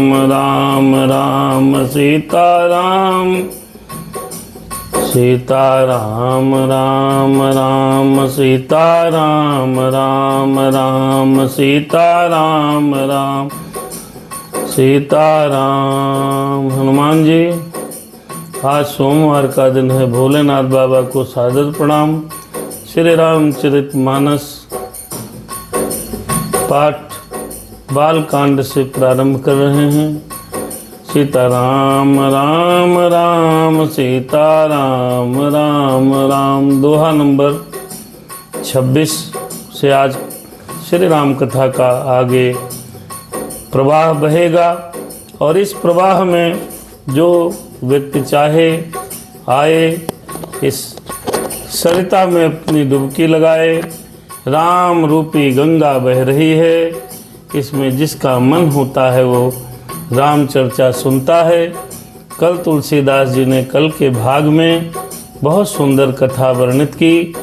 राम राम राम सीताराम, सीताराम राम राम सीताराम, राम राम सीताराम राम सीताराम। हनुमान जी, आज सोमवार का दिन है। भोलेनाथ बाबा को सादर प्रणाम। श्री रामचरित मानस पाठ बालकांड से प्रारंभ कर रहे हैं। सीताराम राम राम सीताराम, राम राम। दोहा नंबर 26 से आज श्री राम कथा का आगे प्रवाह बहेगा और इस प्रवाह में जो व्यक्ति चाहे आए, इस सरिता में अपनी डुबकी लगाए। राम रूपी गंगा बह रही है, इसमें जिसका मन होता है वो राम चर्चा सुनता है। कल तुलसीदास जी ने कल के भाग में बहुत सुंदर कथा वर्णित की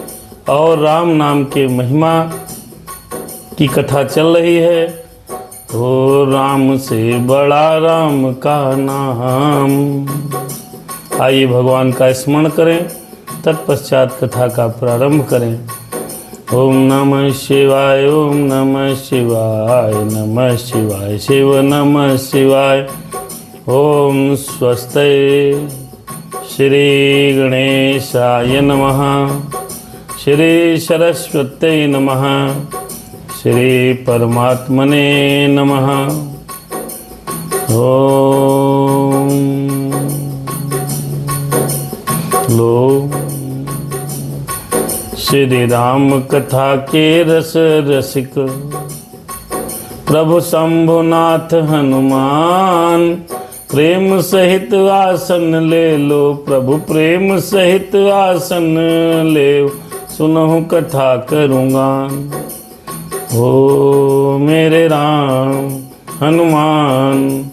और राम नाम के महिमा की कथा चल रही है। ओ राम से बड़ा राम का नाम। आइए भगवान का स्मरण करें, तत्पश्चात कथा का प्रारंभ करें। ओम नमः शिवाय, ओम नमः शिवाय, नमः शिवाय शिव नमः शिवाय। ओम स्वस्ति श्री गणेशाय नमः, श्री सरस्वती नमः, श्री परमात्मने नमः। ओम लो श्री राम कथा के रस रसिक प्रभु शंभुनाथ हनुमान, प्रेम सहित आसन ले लो प्रभु, प्रेम सहित आसन ले, सुनहु कथा करूँगा। ओ मेरे राम हनुमान,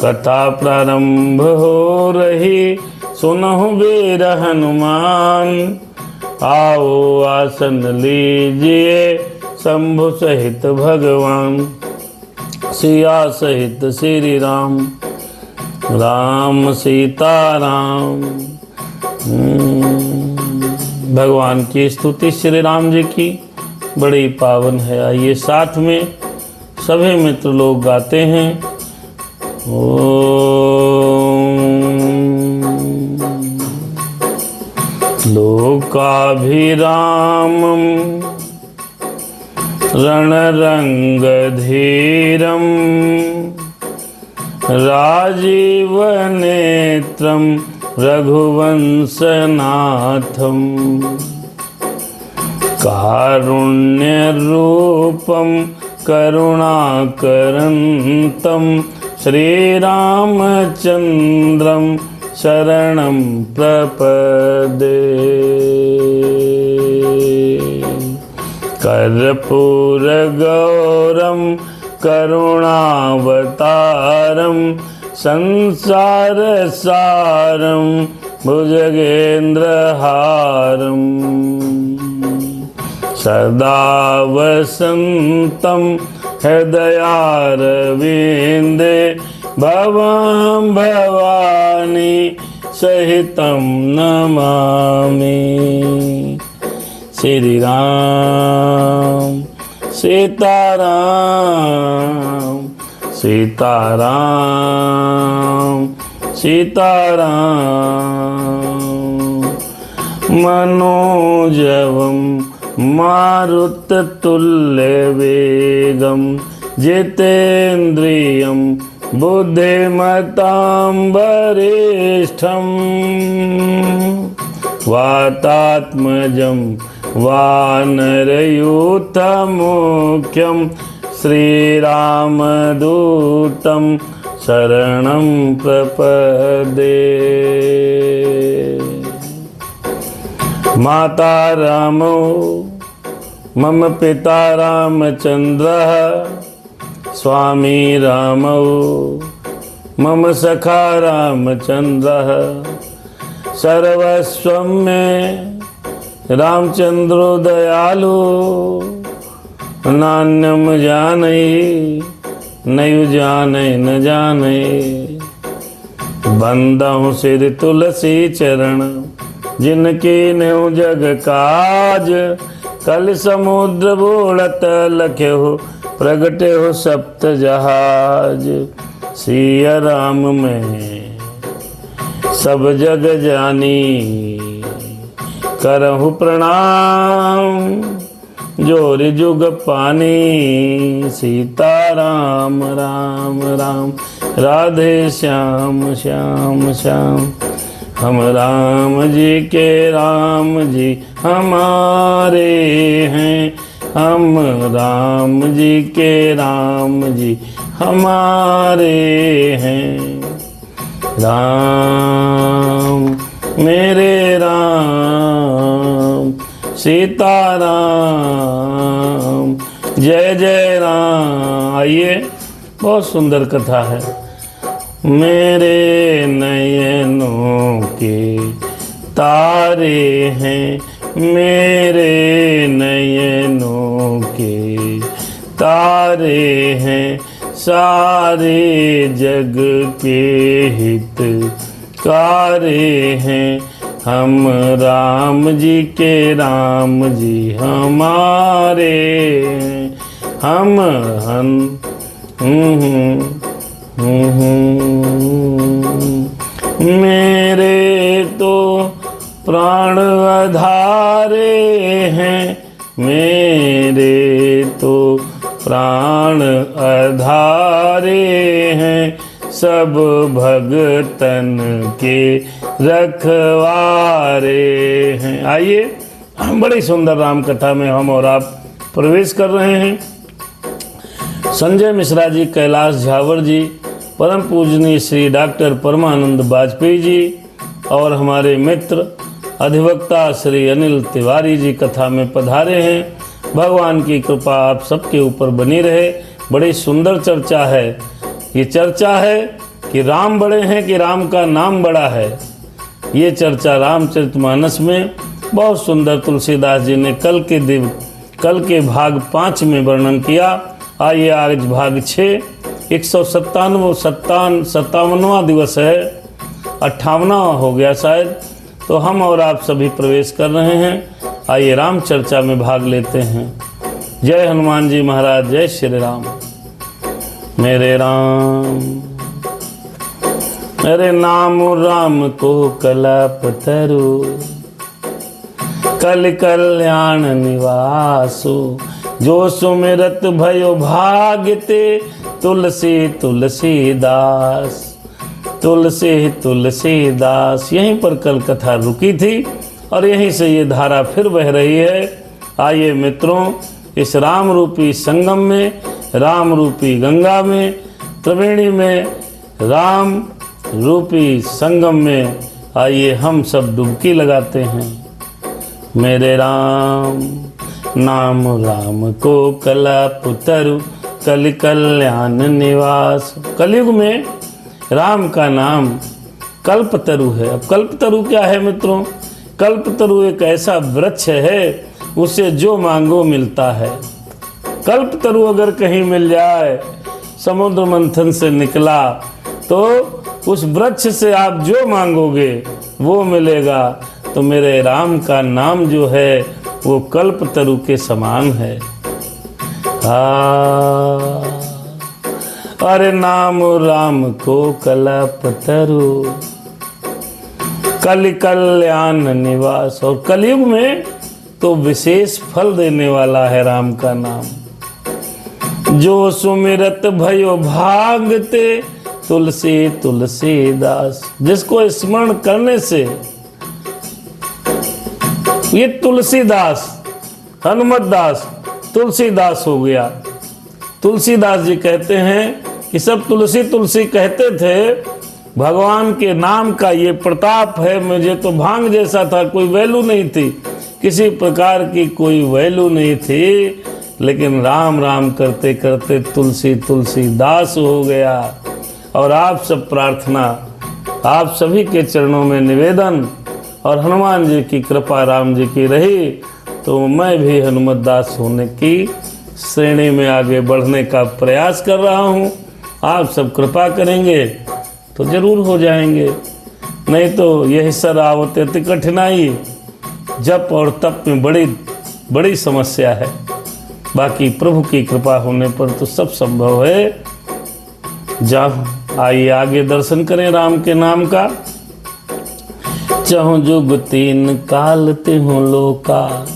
कथा प्रारंभ हो रही, सुनहु वीर हनुमान। आओ आसन लीजिए शंभु सहित भगवान, सिया सहित श्री राम, राम सीताराम। भगवान की स्तुति श्री राम जी की बड़ी पावन है। आइए साथ में सभी मित्र लोग गाते हैं। लोकाभिरामं रणरंगधीरं, राजीवनेत्रं रघुवंशनाथं, कारुण्यरूपं करुणाकरन्तं, श्रीरामचन्द्रं शरणं प्रपदे। कर्पूरगौरं करुणावतारं, संसारसारं भुजगेन्द्रहारं, सदा वसन्तं हृदयारविन्दे, भवां भवानी सहितं नमामि। श्री राम सीताराम, सीताराम सीताराम। मनोजवं मारुततुल्यवेगं, जितेन्द्रियं बुद्धिमतां वरिष्ठं, वातात्मजं वानरयूथमुख्यं, श्रीरामदूतं शरणं प्रपदे। माता रामो मम पिता रामचन्द्रः, स्वामी रामो मम सखा रामचन्द्रः, सर्वस्वं मे रामचन्द्रो दयालु, नान्यं जानहि नहीं जाने न जाने। बंदहु सिर तुलसी चरण, जिनकी न्यू जग काज। कल समुद्र बोलत लख्यो, प्रगटे हो सप्त जहाज। सिया राम में सब जग जानी, करहु प्रणाम। जोर जुग पानी, सीता राम राम राम। राधे श्याम श्याम श्याम। हम राम जी के राम जी हमारे हैं। हम राम जी के राम जी हमारे हैं। राम मेरे राम, सीता राम, जय जय राम। आइए, बहुत सुंदर कथा है। मेरे नयनों के तारे हैं, मेरे नयनों के तारे हैं। सारे जग के हित कारे हैं। हम राम जी के राम जी हमारे। हम मेरे तो प्राण आधारे हैं, मेरे तो प्राण आधारे हैं। सब भगतन के रखवारे हैं। आइए, बड़ी सुंदर राम कथा में हम और आप प्रवेश कर रहे हैं। संजय मिश्रा जी, कैलाश झावर जी, परम पूजनीय श्री डॉक्टर परमानंद वाजपेयी जी और हमारे मित्र अधिवक्ता श्री अनिल तिवारी जी कथा में पधारे हैं। भगवान की कृपा आप सबके ऊपर बनी रहे। बड़ी सुंदर चर्चा है। ये चर्चा है कि राम बड़े हैं कि राम का नाम बड़ा है। ये चर्चा रामचरितमानस में बहुत सुंदर तुलसीदास जी ने कल के भाग 5 में वर्णन किया। आइए, आज भाग 6 157वां दिवस है, 58वां हो गया शायद। तो हम और आप सभी प्रवेश कर रहे हैं। आइए राम चर्चा में भाग लेते हैं। जय हनुमान जी महाराज, जय श्री राम। मेरे राम, मेरे नाम राम को कलपतरु, कल कल्याण निवासु। जो सुमिरत भयो भाग्यते, तुलसी तुलसीदास, तुलसी तुलसीदास। यहीं पर कल कथा रुकी थी और यहीं से ये धारा फिर बह रही है। आइए मित्रों, इस राम रूपी संगम में, राम रूपी गंगा में, त्रिवेणी में, राम रूपी संगम में आइए हम सब डुबकी लगाते हैं। मेरे राम, नाम राम को कलपतरु, कल कल्याण निवास। कलयुग में राम का नाम कल्पतरु है। अब कल्पतरु क्या है मित्रों? कल्पतरु एक ऐसा वृक्ष है, उसे जो मांगो मिलता है। कल्पतरु अगर कहीं मिल जाए, समुद्र मंथन से निकला, तो उस वृक्ष से आप जो मांगोगे वो मिलेगा। तो मेरे राम का नाम जो है वो कल्पतरु के समान है। अरे नाम राम को कलपतरु, कल कल्याण निवास। और कलयुग में तो विशेष फल देने वाला है राम का नाम। जो सुमिरत भयो भागते, तुलसी तुलसीदास। जिसको स्मरण करने से, ये तुलसीदास, हनुमत दास तुलसीदास हो गया। तुलसीदास जी कहते हैं कि सब तुलसी तुलसी कहते थे, भगवान के नाम का ये प्रताप है। मुझे तो भांग जैसा था, कोई वैल्यू नहीं थी, किसी प्रकार की कोई वैल्यू नहीं थी। लेकिन राम राम करते करते तुलसी तुलसीदास हो गया। और आप सब प्रार्थना, आप सभी के चरणों में निवेदन, और हनुमान जी की कृपा राम जी की रही तो मैं भी हनुमत दास होने की श्रेणी में आगे बढ़ने का प्रयास कर रहा हूँ। आप सब कृपा करेंगे तो जरूर हो जाएंगे, नहीं तो यही सरावत अति कठिनाई, जप और तप में बड़ी बड़ी समस्या है। बाकी प्रभु की कृपा होने पर तो सब संभव है। जाओ आइए आगे दर्शन करें राम के नाम का। चहुं जुग तीन काल तिहुं लोका,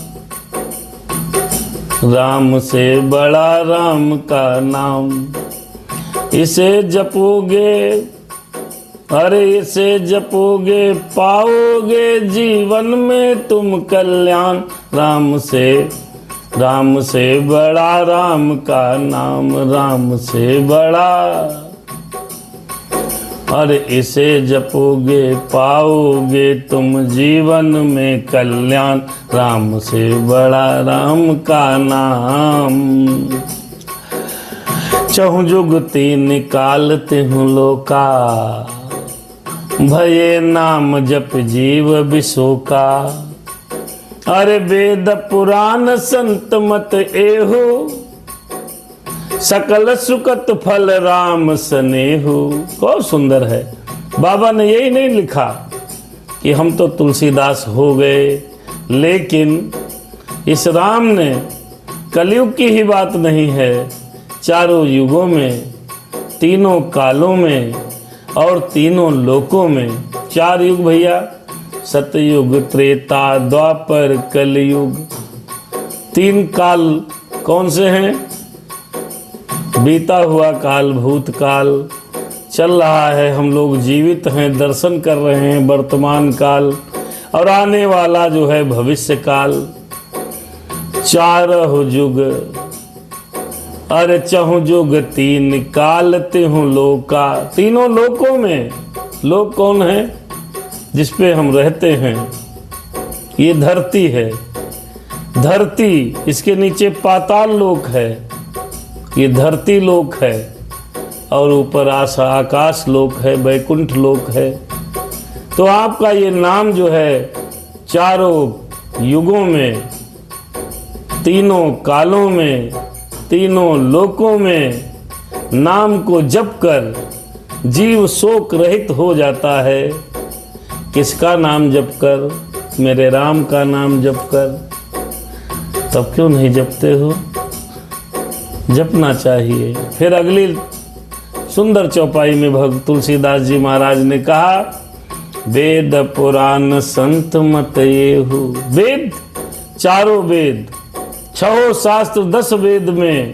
राम से बड़ा राम का नाम। इसे जपोगे, अरे इसे जपोगे पाओगे जीवन में तुम कल्याण। राम से बड़ा राम का नाम, राम से बड़ा। अरे इसे जपोगे पाओगे तुम जीवन में कल्याण। राम से बड़ा राम का नाम। चहुं जुग तीन काल तिहुं लोका, भये नाम जप जीव बिसोका। अरे वेद पुराण संत मत एहु, सकल सुकत फल राम स्नेहु। बहुत सुंदर है। बाबा ने यही नहीं लिखा कि हम तो तुलसीदास हो गए, लेकिन इस राम ने कलयुग की ही बात नहीं है, चारों युगों में, तीनों कालों में और तीनों लोकों में। चार युग भैया, सतयुग, त्रेता, द्वापर, कलयुग। तीन काल कौन से हैं? बीता हुआ काल भूतकाल, चल रहा है, हम लोग जीवित हैं, दर्शन कर रहे हैं वर्तमान काल, और आने वाला जो है भविष्य काल। चारह जुग, अरे चहुं जुग तीन काल तिहुं लोका। तीनों लोकों में, लोक कौन है? जिस पे हम रहते हैं, ये धरती है। धरती, इसके नीचे पाताल लोक है, ये धरती लोक है, और ऊपर आकाश लोक है, वैकुंठ लोक है। तो आपका ये नाम जो है चारों युगों में, तीनों कालों में, तीनों लोकों में नाम को जप कर जीव शोक रहित हो जाता है। किसका नाम जप कर? मेरे राम का नाम जप कर। तब क्यों नहीं जपते हो? जपना चाहिए। फिर अगली सुंदर चौपाई में भक्त तुलसीदास जी महाराज ने कहा, वेद पुराण संत मत येहु। वेद, चारों वेद, छहों शास्त्र, 10 वेद में,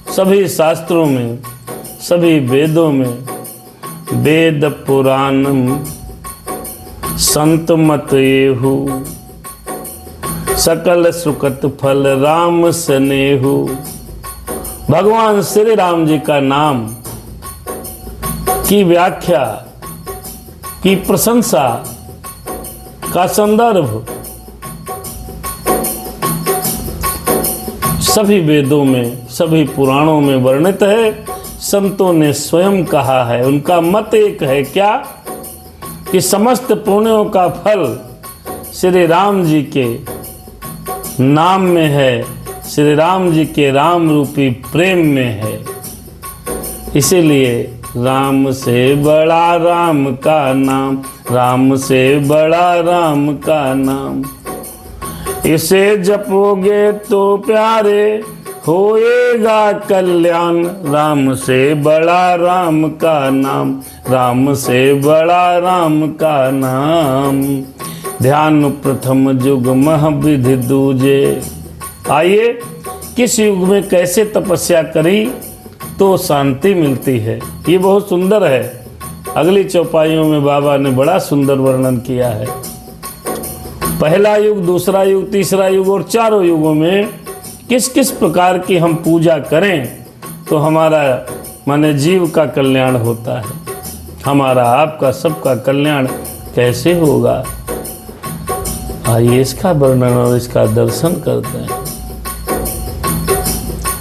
सभी शास्त्रों में, सभी वेदों में वेद पुराणम संत मत येहु, सकल सुकत फल राम स्नेहु। भगवान श्री राम जी का नाम की व्याख्या, की प्रशंसा का संदर्भ सभी वेदों में, सभी पुराणों में वर्णित है। संतों ने स्वयं कहा है। उनका मत एक है, क्या? कि समस्त पुण्यों का फल श्री राम जी के नाम में है, श्री राम जी के राम रूपी प्रेम में है। इसीलिए राम से बड़ा राम का नाम, राम से बड़ा राम का नाम। इसे जपोगे तो प्यारे होएगा कल्याण। राम से बड़ा राम का नाम, राम से बड़ा राम का नाम। ध्यान प्रथम युग मह विधि दूजे। आइए, किस युग में कैसे तपस्या करी तो शांति मिलती है, ये बहुत सुंदर है। अगली चौपाइयों में बाबा ने बड़ा सुंदर वर्णन किया है। पहला युग, दूसरा युग, तीसरा युग और चारों युगों में किस किस प्रकार की हम पूजा करें तो हमारा माने जीव का कल्याण होता है। हमारा, आपका, सबका कल्याण कैसे होगा? आइए इसका वर्णन और इसका दर्शन करते हैं।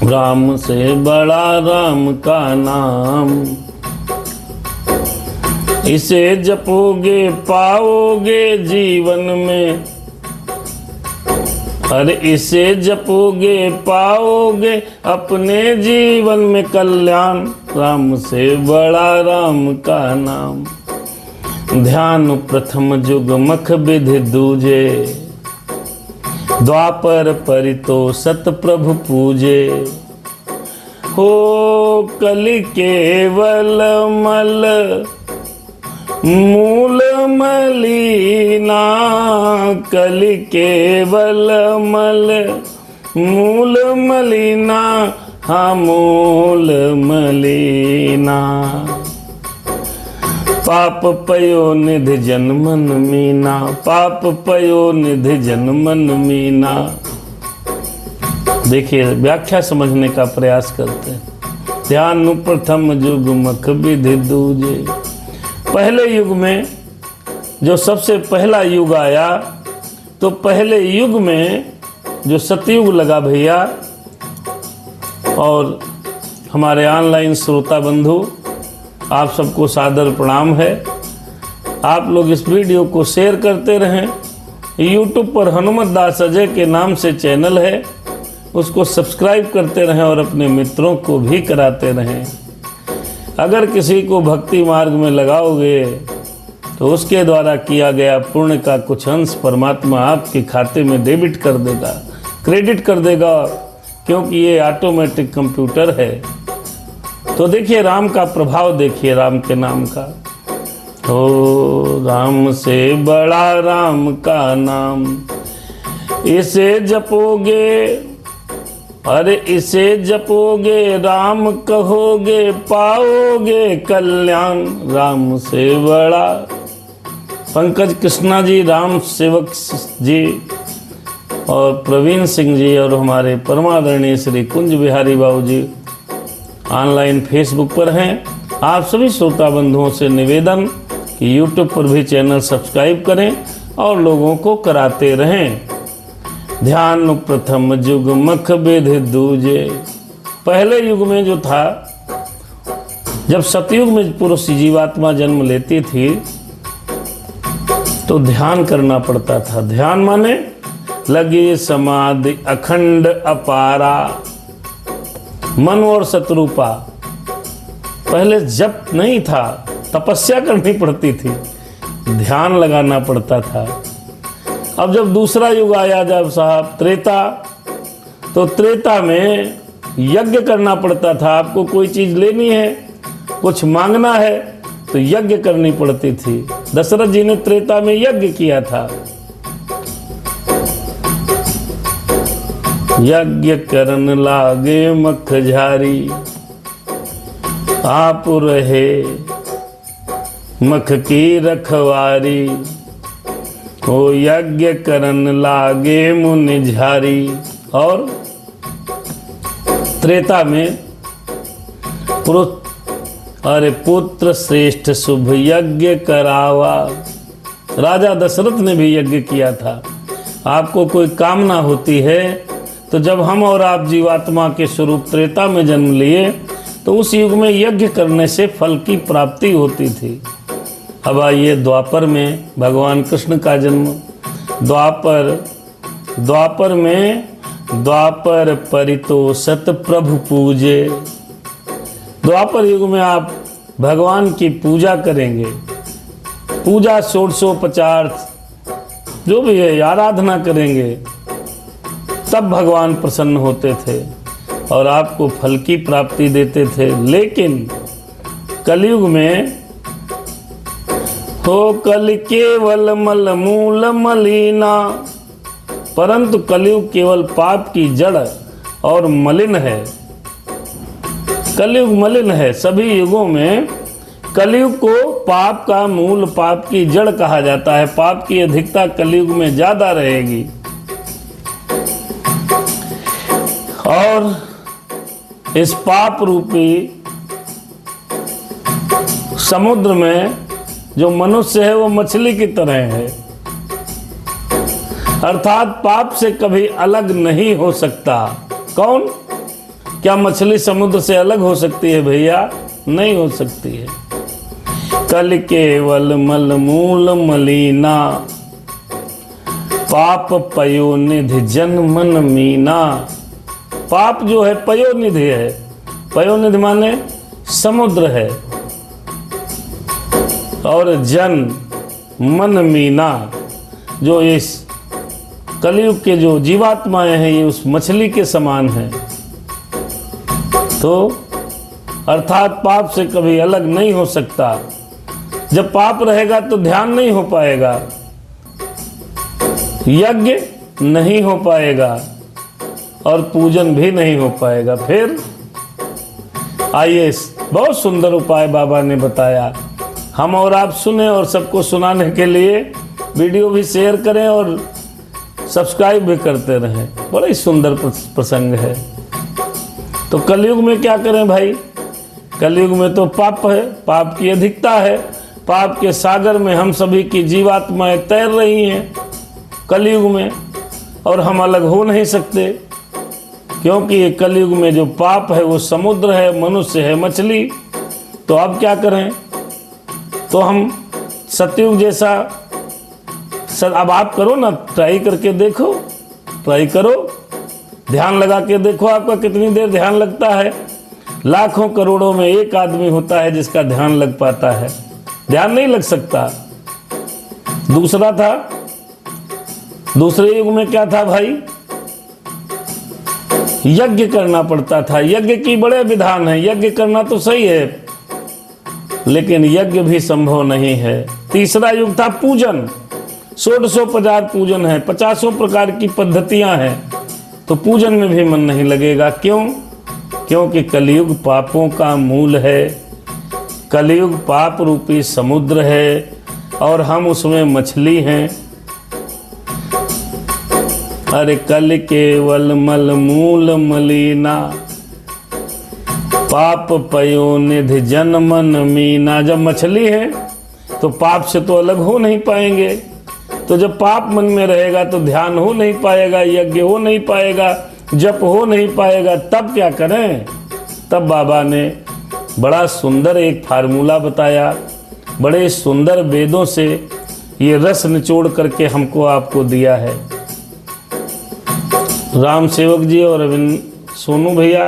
राम से बड़ा राम का नाम, इसे जपोगे पाओगे जीवन में। अरे इसे जपोगे पाओगे अपने जीवन में कल्याण, राम से बड़ा राम का नाम। ध्यान प्रथम जुग मख विधि दूजे, द्वापर परितो सत प्रभु पूजे। हो कलि केवल मल मूल मलिना, कलि केवल मल मूल मलिना, हाँ मूल मलिना। पाप पयो निधि जन्मन मीना, पाप पयो निधि जन्मन मीना। देखिए व्याख्या समझने का प्रयास करते हैं। ध्यान प्रथम युग मख विधि दूजे। पहले युग में जो सबसे पहला युग आया, तो पहले युग में जो सतयुग लगा भैया, और हमारे ऑनलाइन श्रोता बंधु आप सबको सादर प्रणाम है। आप लोग इस वीडियो को शेयर करते रहें। यूट्यूब पर हनुमत दास अजय के नाम से चैनल है, उसको सब्सक्राइब करते रहें और अपने मित्रों को भी कराते रहें। अगर किसी को भक्ति मार्ग में लगाओगे तो उसके द्वारा किया गया पुण्य का कुछ अंश परमात्मा आपके खाते में डेबिट कर देगा, क्रेडिट कर देगा, क्योंकि ये ऑटोमेटिक कंप्यूटर है। तो देखिए राम का प्रभाव, देखिए राम के नाम का। ओ राम से बड़ा राम का नाम, इसे जपोगे, अरे इसे जपोगे राम कहोगे पाओगे कल्याण, राम से बड़ा। पंकज कृष्णा जी, राम सेवक जी और प्रवीण सिंह जी और हमारे परमादरणीय श्री कुंज बिहारी बाबू जी ऑनलाइन फेसबुक पर हैं। आप सभी श्रोता बंधुओं से निवेदन कि यूट्यूब पर भी चैनल सब्सक्राइब करें और लोगों को कराते रहें। ध्यान प्रथम युग मख विधि दूजे। पहले युग में जो था, जब सतयुग में पुरुष जीवात्मा जन्म लेती थी तो ध्यान करना पड़ता था। ध्यान माने लगे समाधि अखंड अपारा, मन और शत्रुपा। पहले जप नहीं था, तपस्या करनी पड़ती थी, ध्यान लगाना पड़ता था। अब जब दूसरा युग आया, जब साहब त्रेता, तो त्रेता में यज्ञ करना पड़ता था। आपको कोई चीज लेनी है, कुछ मांगना है तो यज्ञ करनी पड़ती थी। दशरथ जी ने त्रेता में यज्ञ किया था। यज्ञ करन लागे मख झारी, आप रहे मख की रखवारी। ओ यज्ञ करन लागे मुनि झारी। और त्रेता में अरे पुत्र श्रेष्ठ शुभ यज्ञ करावा। राजा दशरथ ने भी यज्ञ किया था। आपको कोई कामना होती है तो जब हम और आप जीवात्मा के स्वरूप त्रेता में जन्म लिए तो उस युग में यज्ञ करने से फल की प्राप्ति होती थी। अब आइए द्वापर में भगवान कृष्ण का जन्म। द्वापर में द्वापर परितो सत प्रभु पूजे। द्वापर युग में आप भगवान की पूजा करेंगे। पूजा षोडशोपचार जो भी है आराधना करेंगे, तब भगवान प्रसन्न होते थे और आपको फल की प्राप्ति देते थे। लेकिन कलयुग में तो कल केवल मल मूल मलिना, परंतु कलयुग केवल पाप की जड़ और मलिन है। कलयुग मलिन है। सभी युगों में कलयुग को पाप का मूल, पाप की जड़ कहा जाता है। पाप की अधिकता कलयुग में ज्यादा रहेगी। और इस पाप रूपी समुद्र में जो मनुष्य है वो मछली की तरह है, अर्थात पाप से कभी अलग नहीं हो सकता। कौन? क्या मछली समुद्र से अलग हो सकती है भैया? नहीं हो सकती है। कल केवल मल मूल मलिना, पाप पयोनिधि जन मन मीना। पाप जो है पयोनिधि है, पयोनिधि माने समुद्र है, और जन मन मीना, जो इस कलयुग के जो जीवात्माएं हैं ये उस मछली के समान हैं। तो अर्थात पाप से कभी अलग नहीं हो सकता। जब पाप रहेगा तो ध्यान नहीं हो पाएगा, यज्ञ नहीं हो पाएगा और पूजन भी नहीं हो पाएगा। फिर आइए, बहुत सुंदर उपाय बाबा ने बताया, हम और आप सुने, और सबको सुनाने के लिए वीडियो भी शेयर करें और सब्सक्राइब भी करते रहें। बड़ा ही सुंदर प्रसंग है। तो कलयुग में क्या करें भाई? कलयुग में तो पाप है, पाप की अधिकता है। पाप के सागर में हम सभी की जीवात्माएं तैर रही हैं कलयुग में, और हम अलग हो नहीं सकते, क्योंकि ये कलयुग में जो पाप है वो समुद्र है, मनुष्य है मछली। तो अब क्या करें? तो हम सतयुग जैसा, अब आप करो ना, ट्राई करके देखो, ट्राई करो, ध्यान लगा के देखो आपका कितनी देर ध्यान लगता है। लाखों करोड़ों में एक आदमी होता है जिसका ध्यान लग पाता है, ध्यान नहीं लग सकता। दूसरा था, दूसरे युग में क्या था भाई? यज्ञ करना पड़ता था। यज्ञ की बड़े विधान है, यज्ञ करना तो सही है, लेकिन यज्ञ भी संभव नहीं है। तीसरा युग था पूजन, 1650 पूजन है, 50 प्रकार की पद्धतियां हैं, तो पूजन में भी मन नहीं लगेगा। क्यों? क्योंकि कलयुग पापों का मूल है, कलयुग पाप रूपी समुद्र है और हम उसमें मछली हैं। अरे कल केवल मल मूल मलीना, पाप पयोनिधि जन मन मीना। जब मछली है तो पाप से तो अलग हो नहीं पाएंगे, तो जब पाप मन में रहेगा तो ध्यान हो नहीं पाएगा, यज्ञ हो नहीं पाएगा, जप हो नहीं पाएगा। तब क्या करें? तब बाबा ने बड़ा सुंदर एक फार्मूला बताया, बड़े सुंदर वेदों से ये रस निचोड़ करके हमको आपको दिया है। राम सेवक जी और अरविंद सोनू भैया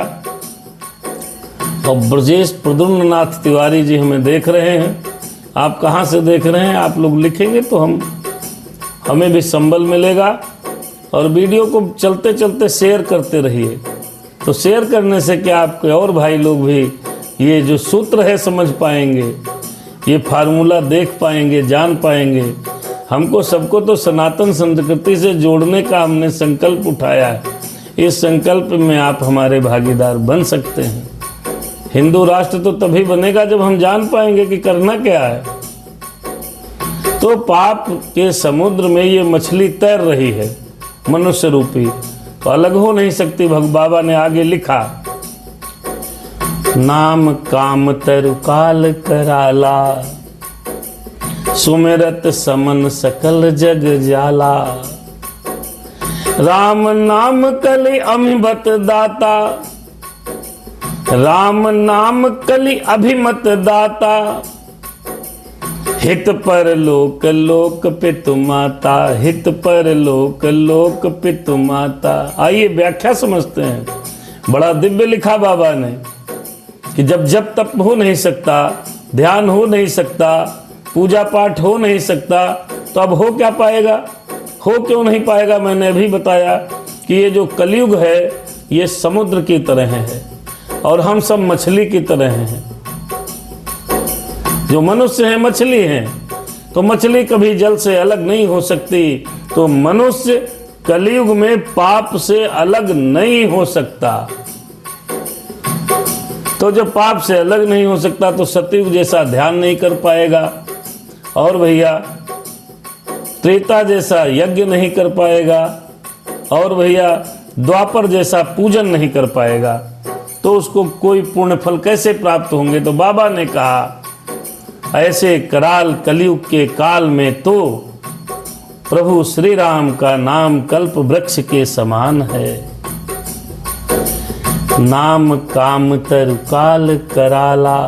और ब्रजेश प्रद्युम्ननाथ तिवारी जी हमें देख रहे हैं। आप कहाँ से देख रहे हैं? आप लोग लिखेंगे तो हमें भी संबल मिलेगा। और वीडियो को चलते चलते शेयर करते रहिए। तो शेयर करने से क्या आपके और भाई लोग भी ये जो सूत्र है समझ पाएंगे, ये फार्मूला देख पाएंगे, जान पाएंगे। हमको सबको तो सनातन संस्कृति से जोड़ने का हमने संकल्प उठाया है। इस संकल्प में आप हमारे भागीदार बन सकते हैं। हिंदू राष्ट्र तो तभी बनेगा जब हम जान पाएंगे कि करना क्या है। तो पाप के समुद्र में ये मछली तैर रही है, मनुष्य रूपी, तो अलग हो नहीं सकती। बाबा ने आगे लिखा, नाम काम तरु काल कराला, सुमिरत समन सकल जग जाला। राम नाम कलि अभिमत दाता, राम नाम कलि अभिमत दाता। हित पर लोक लोक पितु माता, हित पर लोक लोक पितु माता। आइए व्याख्या समझते हैं। बड़ा दिव्य लिखा बाबा ने कि जब जब तप हो नहीं सकता, ध्यान हो नहीं सकता, पूजा पाठ हो नहीं सकता, तो अब हो क्या पाएगा? हो क्यों नहीं पाएगा? मैंने अभी बताया कि ये जो कलयुग है ये समुद्र की तरह है और हम सब मछली की तरह हैं। जो मनुष्य है मछली है, तो मछली कभी जल से अलग नहीं हो सकती। तो मनुष्य कलयुग में पाप से अलग नहीं हो सकता। तो जब पाप से अलग नहीं हो सकता तो सतयुग जैसा ध्यान नहीं कर पाएगा, और भैया त्रेता जैसा यज्ञ नहीं कर पाएगा, और भैया द्वापर जैसा पूजन नहीं कर पाएगा। तो उसको कोई पुण्य फल कैसे प्राप्त होंगे? तो बाबा ने कहा, ऐसे कराल कलयुग के काल में तो प्रभु श्री राम का नाम कल्प वृक्ष के समान है। नाम काम तरु काल कराला।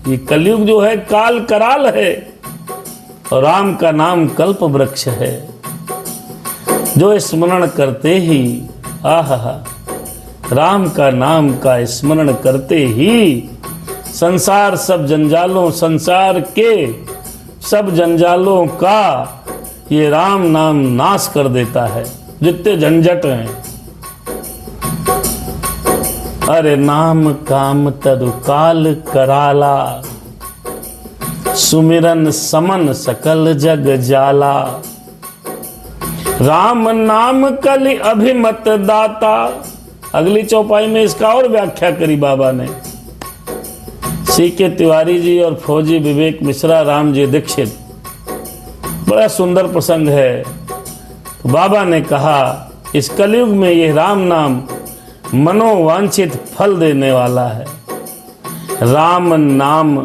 ये कलयुग जो है काल कराल है और राम का नाम कल्प वृक्ष है। जो स्मरण करते ही आहा राम का नाम का स्मरण करते ही संसार सब जंजालों संसार के सब जंजालों का ये राम नाम नाश कर देता है। जितने झंझट हैं, अरे नाम काम तरु काल कराला, सुमिरन समन सकल जग जाला, राम नाम कलि अभिमत दाता। अगली चौपाई में इसका और व्याख्या करी बाबा ने। C.K. तिवारी जी और फौजी विवेक मिश्रा, राम जी दीक्षित, बड़ा सुंदर प्रसंग है। तो बाबा ने कहा इस कलयुग में यह राम नाम मनोवांछित फल देने वाला है। राम नाम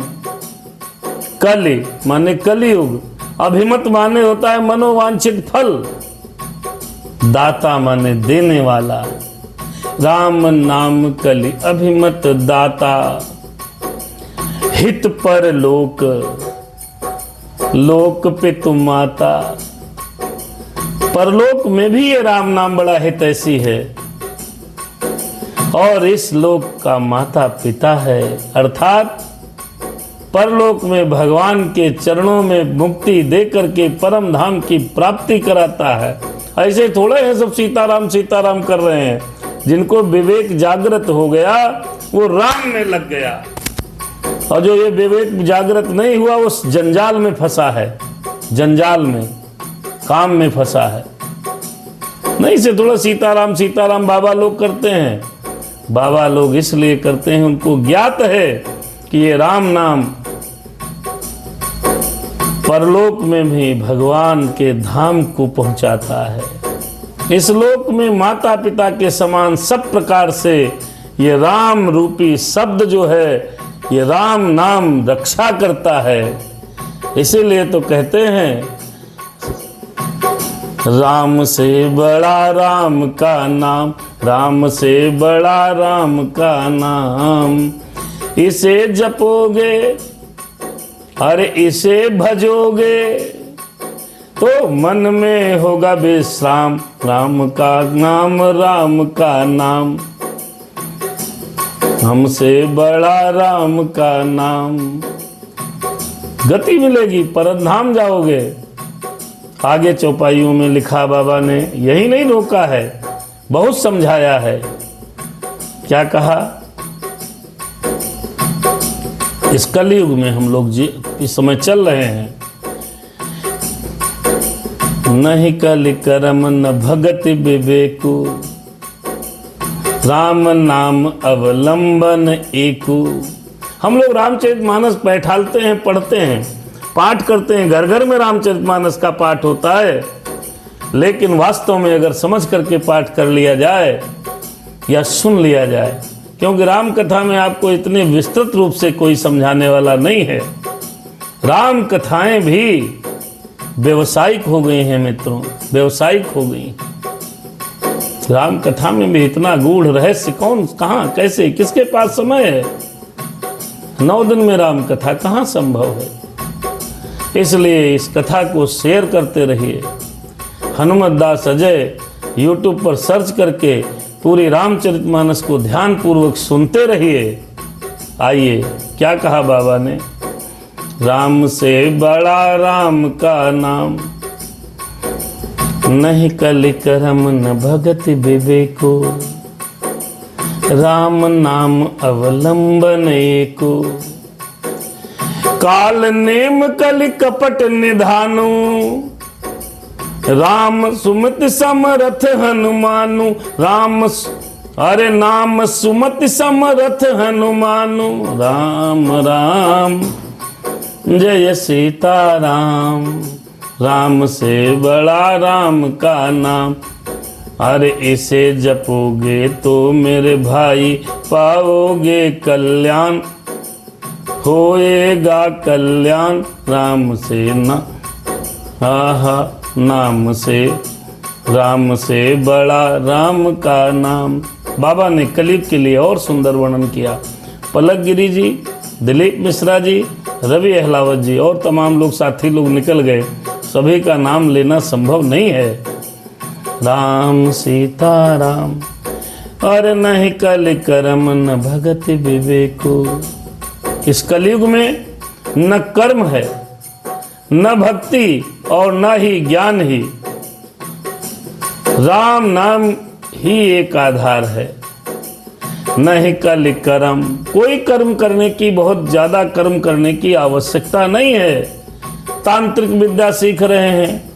कलि माने कलियुग, अभिमत माने होता है मनोवांछित फल, दाता माने देने वाला। राम नाम कलि अभिमत दाता, हित पर लोक लोक पितु माता। परलोक में भी ये राम नाम बड़ा हितैषी है और इस लोक का माता पिता है, अर्थात परलोक में भगवान के चरणों में मुक्ति देकर के परम धाम की प्राप्ति कराता है। ऐसे थोड़े हैं सब सीताराम सीताराम कर रहे हैं। जिनको विवेक जागृत हो गया वो राम में लग गया, और जो ये विवेक जागृत नहीं हुआ उस जंजाल में फंसा है, जंजाल में काम में फंसा है। नहीं से थोड़ा सीताराम सीताराम बाबा लोग करते हैं। बाबा लोग इसलिए करते हैं, उनको ज्ञात है कि ये राम नाम परलोक में भी भगवान के धाम को पहुंचाता है। इस लोक में माता पिता के समान सब प्रकार से ये राम रूपी शब्द जो है, ये राम नाम रक्षा करता है। इसीलिए तो कहते हैं राम से बड़ा राम का नाम, राम से बड़ा राम का नाम, इसे जपोगे अरे इसे भजोगे तो मन में होगा विश्राम। राम का नाम राम का नाम, हमसे बड़ा राम का नाम। गति मिलेगी, परधाम जाओगे। आगे चौपाइयों में लिखा बाबा ने, यही नहीं रोका है, बहुत समझाया है। क्या कहा? इस कलयुग में हम लोग इस समय चल रहे हैं। नहीं कलि करम न भगति विवेकु, राम नाम अवलंबन एकु। हम लोग रामचरितमानस बैठालते हैं, पढ़ते हैं, पाठ करते हैं, घर घर में रामचरितमानस का पाठ होता है। लेकिन वास्तव में अगर समझ करके पाठ कर लिया जाए या सुन लिया जाए, क्योंकि राम कथा में आपको इतने विस्तृत रूप से कोई समझाने वाला नहीं है। राम कथाएं भी व्यवसायिक हो गई हैं मित्रों, व्यवसायिक हो गई। राम कथा में भी इतना गूढ़ रहस्य कौन, कहां, कैसे, किसके पास समय है? 9 दिन में राम कथा कहां संभव है? इसलिए इस कथा को शेयर करते रहिए। हनुमत दास अजय YouTube पर सर्च करके पूरी रामचरितमानस को ध्यान पूर्वक सुनते रहिए। आइए, क्या कहा बाबा ने? राम से बड़ा राम का नाम, नहीं कलि करम न भगति विवेको, राम नाम अवलंबन एको, काल नेम कलि कपट निधानु, राम सुमति समरथ हनुमानु। अरे नाम सुमति समरथ हनुमानु, राम राम जय सीताराम, राम से बड़ा राम का नाम। अरे इसे जपोगे तो मेरे भाई पाओगे कल्याण, होएगा कल्याण। राम से ना आहा नाम से, राम से बड़ा राम का नाम। बाबा ने कलयुग के लिए और सुंदर वर्णन किया। पलक गिरी जी, दिलीप मिश्रा जी, रवि अहलावत जी और तमाम लोग साथी लोग निकल गए। सभी का नाम लेना संभव नहीं है। राम सीता राम। और नहीं कल कर्म न भगत विवेको। इस कलयुग में न कर्म है, न भक्ति और न ही ज्ञान ही, राम नाम ही एक आधार है। नहीं कल कर्म, कोई कर्म करने की, बहुत ज्यादा कर्म करने की आवश्यकता नहीं है। तांत्रिक विद्या सीख रहे हैं,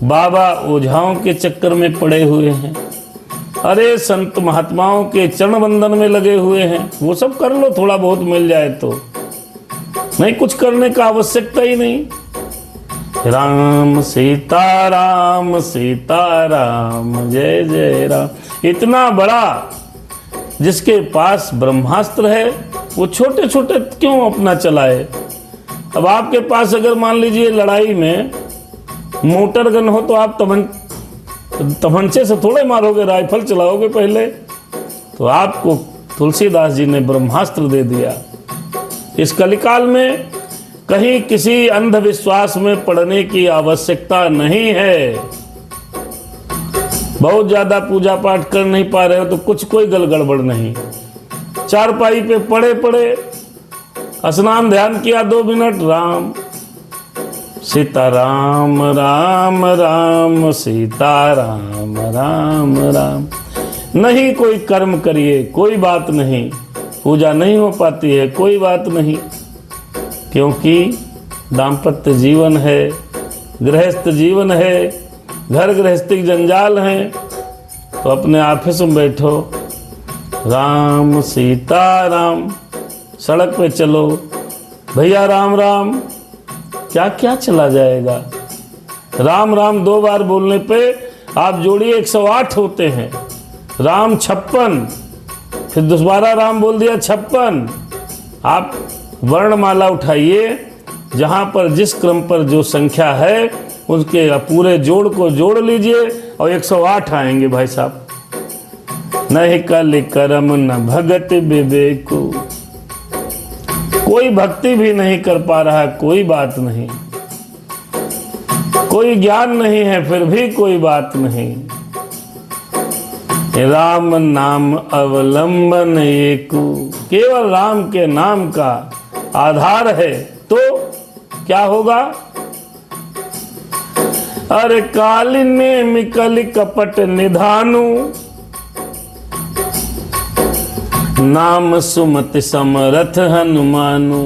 बाबा ओझाओं के चक्कर में पड़े हुए हैं, अरे संत महात्माओं के चरण बंदन में लगे हुए हैं, वो सब कर लो, थोड़ा बहुत मिल जाए तो। नहीं, कुछ करने का आवश्यकता ही नहीं। राम सीता राम जय जय राम। इतना बड़ा जिसके पास ब्रह्मास्त्र है, वो छोटे छोटे क्यों अपना चलाए। अब आपके पास अगर मान लीजिए लड़ाई में मोटर गन हो तो आप तमंचे से थोड़े मारोगे, राइफल चलाओगे पहले। तो आपको तुलसीदास जी ने ब्रह्मास्त्र दे दिया। इस कलिकाल में कहीं किसी अंधविश्वास में पड़ने की आवश्यकता नहीं है। बहुत ज्यादा पूजा पाठ कर नहीं पा रहे हो तो कुछ कोई गड़बड़ नहीं। चारपाई पे पड़े पड़े स्नान ध्यान किया 2 मिनट, राम सीता राम राम राम सीता राम राम राम। नहीं कोई कर्म करिए, कोई बात नहीं। पूजा नहीं हो पाती है, कोई बात नहीं, क्योंकि दाम्पत्य जीवन है, गृहस्थ जीवन है, घर गृहस्थी जंजाल है। तो अपने ऑफिस में बैठो, राम सीता राम। सड़क पे चलो, भैया राम राम, क्या क्या चला जाएगा। राम राम 2 बार बोलने पे आप जोड़िए 108 होते हैं। राम 56, फिर दोबारा राम बोल दिया 56। आप वर्णमाला उठाइए, जहां पर जिस क्रम पर जो संख्या है उसके पूरे जोड़ को जोड़ लीजिए और 108 आएंगे भाई साहब। नहीं कल कर्म न भगत विवेको। कोई भक्ति भी नहीं कर पा रहा, कोई बात नहीं। कोई ज्ञान नहीं है, फिर भी कोई बात नहीं। राम नाम अवलंबन एको। केवल राम के नाम का आधार है तो क्या होगा। अरे कालिने मिकल कपट निधानु, नाम सुमति समरथ हनुमानु।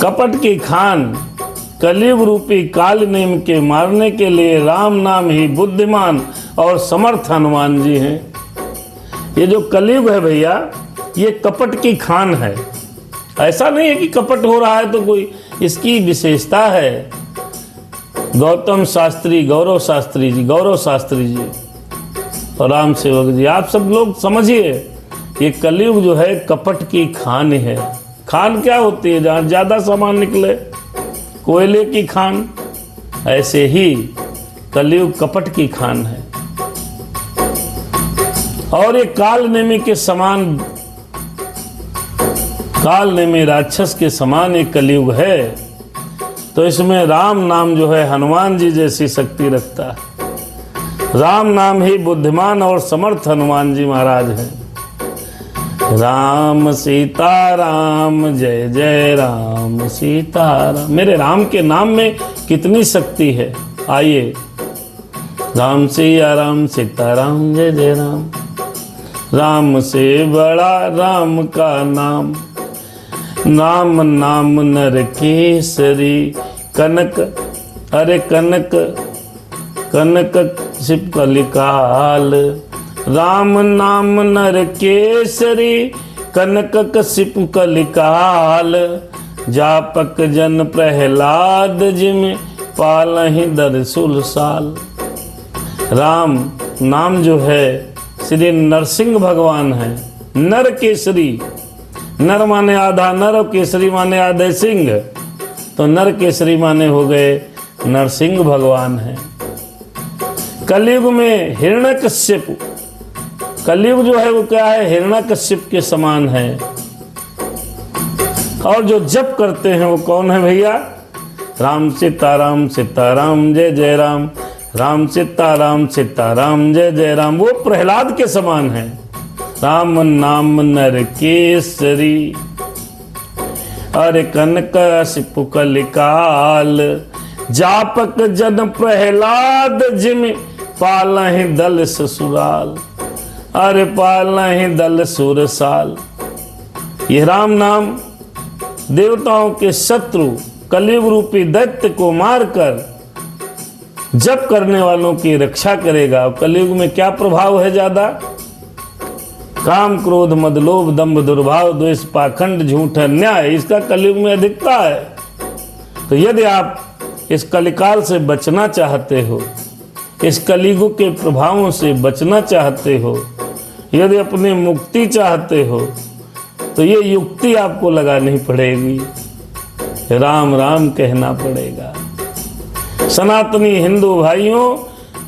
कपट की खान कलयुग रूपी काल नेम के मारने के लिए राम नाम ही बुद्धिमान और समर्थ हनुमान जी हैं। ये जो कलयुग है भैया, ये कपट की खान है। ऐसा नहीं है कि कपट हो रहा है तो कोई, इसकी विशेषता है। गौतम शास्त्री, गौरव शास्त्री जी और राम सेवक जी, आप सब लोग समझिए, ये कलयुग जो है कपट की खान है। खान क्या होती है, जहां ज्यादा सामान निकले, कोयले की खान। ऐसे ही कलयुग कपट की खान है। और ये कालनेमी के समान, कालनेमी राक्षस के समान एक कलयुग है। तो इसमें राम नाम जो है हनुमान जी जैसी शक्ति रखता है। राम नाम ही बुद्धिमान और समर्थ हनुमान जी महाराज हैं। राम सीता राम जय जय राम सीता राम। मेरे राम के नाम में कितनी शक्ति है, आइए। राम सिया राम सीता राम जय जय राम। राम से बड़ा राम का नाम, नाम नाम नर केसरी। कनक, अरे कनक कनक सिप कलिकाल। राम नाम नर केसरी, कनक कसिप कलिकाल। जापक जन प्रहलाद जिम, पालहि दरसुल साल। राम नाम जो है श्री नरसिंह भगवान है। नर केसरी, नर माने आधा नर और केसरी माने आधे सिंह, तो नर केसरी माने हो गए नरसिंह भगवान है। कलयुग में हिरण्यकश्यप, कलयुग जो है वो क्या है, हिरण्यकश्यप के समान है। और जो जप करते हैं वो कौन है भैया, राम सीता राम जय जय राम। राम सीताराम सीताराम जय जय राम, वो प्रहलाद के समान है। राम नाम नर केसरी, अरे कनकशिपु कलिकाल, जापक जन प्रहलाद जिम पालहि दल ससुराल, अरे पालहि दल सुरसाल। यह राम नाम देवताओं के शत्रु कलयुग रूपी दैत्य को मारकर जप करने वालों की रक्षा करेगा। कलयुग में क्या प्रभाव है ज्यादा? काम क्रोध मद लोभ दंभ दुर्भाव द्वेष पाखंड झूठ अन्याय, इसका कलयुग में अधिकता है। तो यदि आप इस कलिकाल से बचना चाहते हो, इस कलयुग के प्रभावों से बचना चाहते हो, यदि अपनी मुक्ति चाहते हो, तो ये युक्ति आपको लगानी पड़ेगी, राम राम कहना पड़ेगा। सनातनी हिंदू भाइयों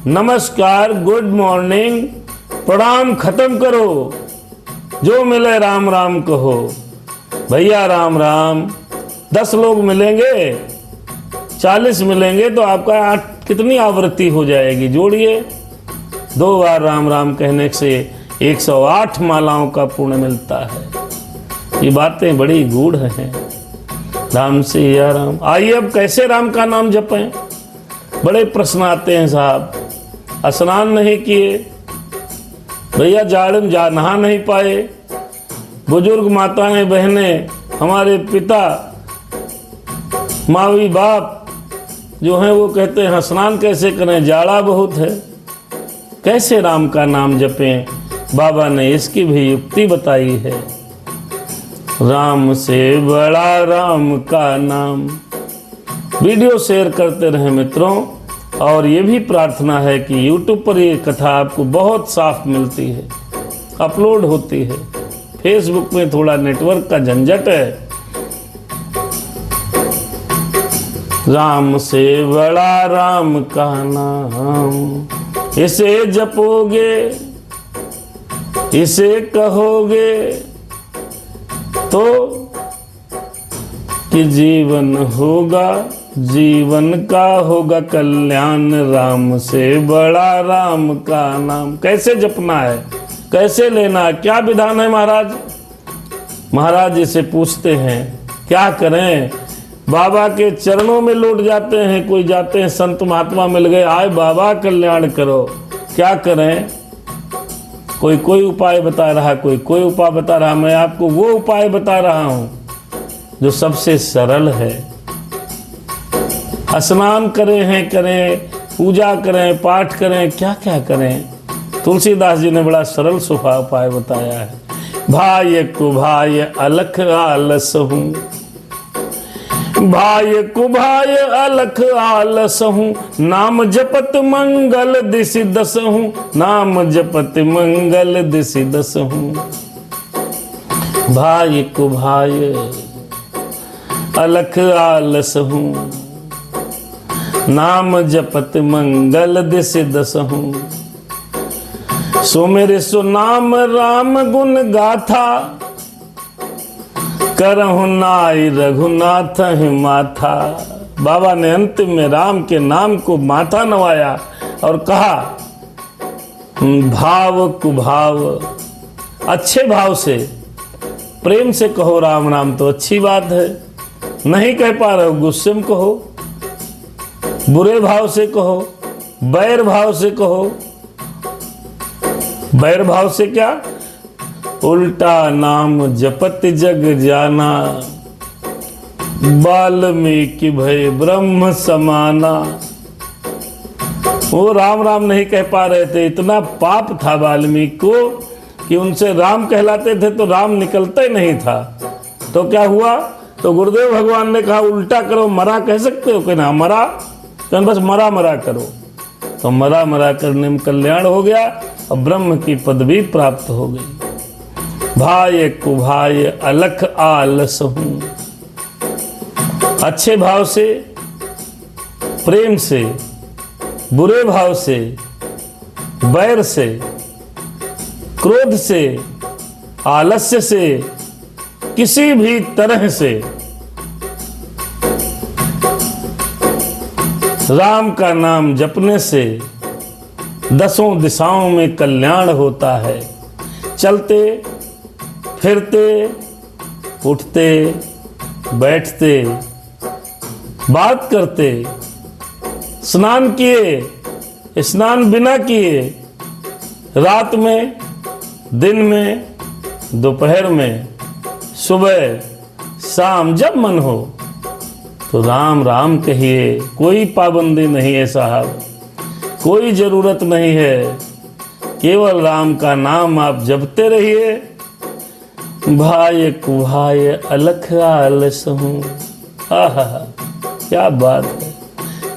नमस्कार, गुड मॉर्निंग, प्रणाम खत्म करो, जो मिले राम राम कहो। भैया राम राम, 10 लोग मिलेंगे, 40 मिलेंगे तो आपका 8 कितनी आवृत्ति हो जाएगी? जोड़िए, 2 बार राम राम कहने से 108 मालाओं का पुण्य मिलता है। ये बातें बड़ी गूढ़ हैं। राम से या राम। आइए अब कैसे राम का नाम जपें? बड़े प्रश्न आते हैं साहब। स्नान नहीं किए, भैया जाड़ में नहा नहीं पाए, बुजुर्ग माताएं बहनें, हमारे पिता मावी बाप जो हैं वो कहते हैं स्नान कैसे करें, जाड़ा बहुत है, कैसे राम का नाम जपें? बाबा ने इसकी भी युक्ति बताई है। राम से बड़ा राम का नाम। वीडियो शेयर करते रहें मित्रों, और ये भी प्रार्थना है कि YouTube पर ये कथा आपको बहुत साफ मिलती है, अपलोड होती है। फेसबुक में थोड़ा नेटवर्क का झंझट है। राम से बड़ा राम का नाम, इसे जपोगे, इसे कहोगे तो कि जीवन होगा, जीवन का होगा कल्याण। राम से बड़ा राम का नाम। कैसे जपना है, कैसे लेना है, क्या विधान है महाराज? महाराज इसे पूछते हैं क्या करें? बाबा के चरणों में लौट जाते हैं। कोई जाते हैं संत महात्मा मिल गए, आए बाबा कल्याण करो, क्या करें? कोई उपाय बता रहा, कोई उपाय बता रहा। मैं आपको वो उपाय बता रहा हूं जो सबसे सरल है। स्नान करें, पूजा करें, पाठ करें, क्या क्या करें? तुलसीदास जी ने बड़ा सरल सुफा उपाय बताया है। भाय को भाय अलख आलस हूँ, भाय को भाय अलख आलस हूँ, नाम जपत मंगल दिशि दस हूँ, नाम जपत मंगल दिशि दस हूँ। भाय को भाय अलख आलस हूँ, नाम जपत मंगल दिशि दस हूँ। सो मेरे सो नाम राम गुण गाथा, करहु नाई रघुनाथ ही माथा। बाबा ने अंत में राम के नाम को माथा नवाया और कहा भाव कुभाव, अच्छे भाव से प्रेम से कहो राम राम तो अच्छी बात है। नहीं कह पा रहे हो, गुस्से में कहो, बुरे भाव से कहो, बैर भाव से कहो। बैर भाव से क्या? उल्टा नाम जपत जग जाना, वाल्मीकि भय ब्रह्म समाना। वो राम राम नहीं कह पा रहे थे, इतना पाप था वाल्मीकि को कि उनसे राम कहलाते थे तो राम निकलता ही नहीं था। तो क्या हुआ? तो गुरुदेव भगवान ने कहा उल्टा करो, मरा कह सकते हो कि ना मरा, तो बस मरा मरा करो। तो मरा मरा करने में कल्याण हो गया और ब्रह्म की पदवी प्राप्त हो गई। भाय कुभाय अलख आलस हूँ। अच्छे भाव से, प्रेम से, बुरे भाव से, बैर से, क्रोध से, आलस्य से, किसी भी तरह से राम का नाम जपने से दसों दिशाओं में कल्याण होता है। चलते फिरते उठते बैठते बात करते, स्नान किए स्नान बिना किए, रात में दिन में दोपहर में सुबह शाम जब मन हो तो राम राम कहिए। कोई पाबंदी नहीं है साहब, कोई जरूरत नहीं है, केवल राम का नाम आप जपते रहिए। भाई कुभाय अलख आलस हूँ। आहा, क्या बात है,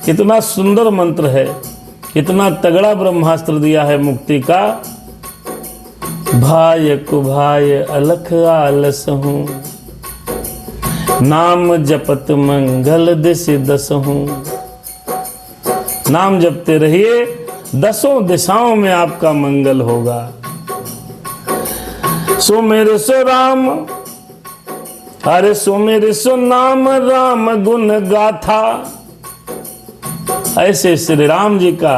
कितना सुंदर मंत्र है, कितना तगड़ा ब्रह्मास्त्र दिया है मुक्ति का। भाय कुभाय अलख आलस हूँ, नाम जपत मंगल दिश दस हूँ। नाम जपते रहिए, दसों दिशाओं में आपका मंगल होगा। सो मेरे सो राम, अरे सो मेरे सो नाम, राम गुण गाथा। ऐसे श्री राम जी का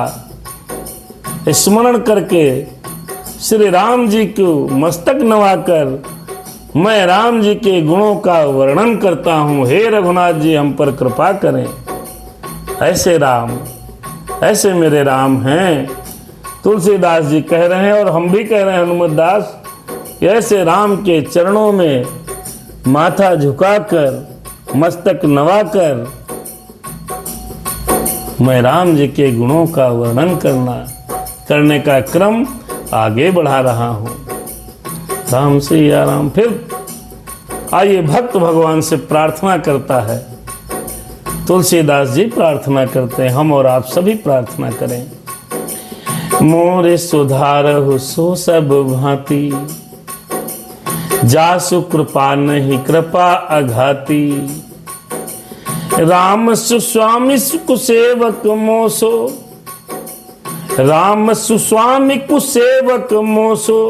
स्मरण करके श्री राम जी को मस्तक नवाकर मैं राम जी के गुणों का वर्णन करता हूँ। हे रघुनाथ जी हम पर कृपा करें। ऐसे राम, ऐसे मेरे राम हैं। तुलसीदास जी कह रहे हैं और हम भी कह रहे हैं हनुमत दास, ऐसे राम के चरणों में माथा झुकाकर मस्तक नवाकर मैं राम जी के गुणों का वर्णन करने का क्रम आगे बढ़ा रहा हूं। राम से या राम। फिर आइए भक्त भगवान से प्रार्थना करता है। तुलसीदास जी प्रार्थना करते हैं, हम और आप सभी प्रार्थना करें। मोरे सुधारहु सो सब भांति, जासु कृपा नहीं कृपा अघाती। राम सुस्वामी कुसेवक मोसो, राम सुस्वामी कुसेवक मोसो।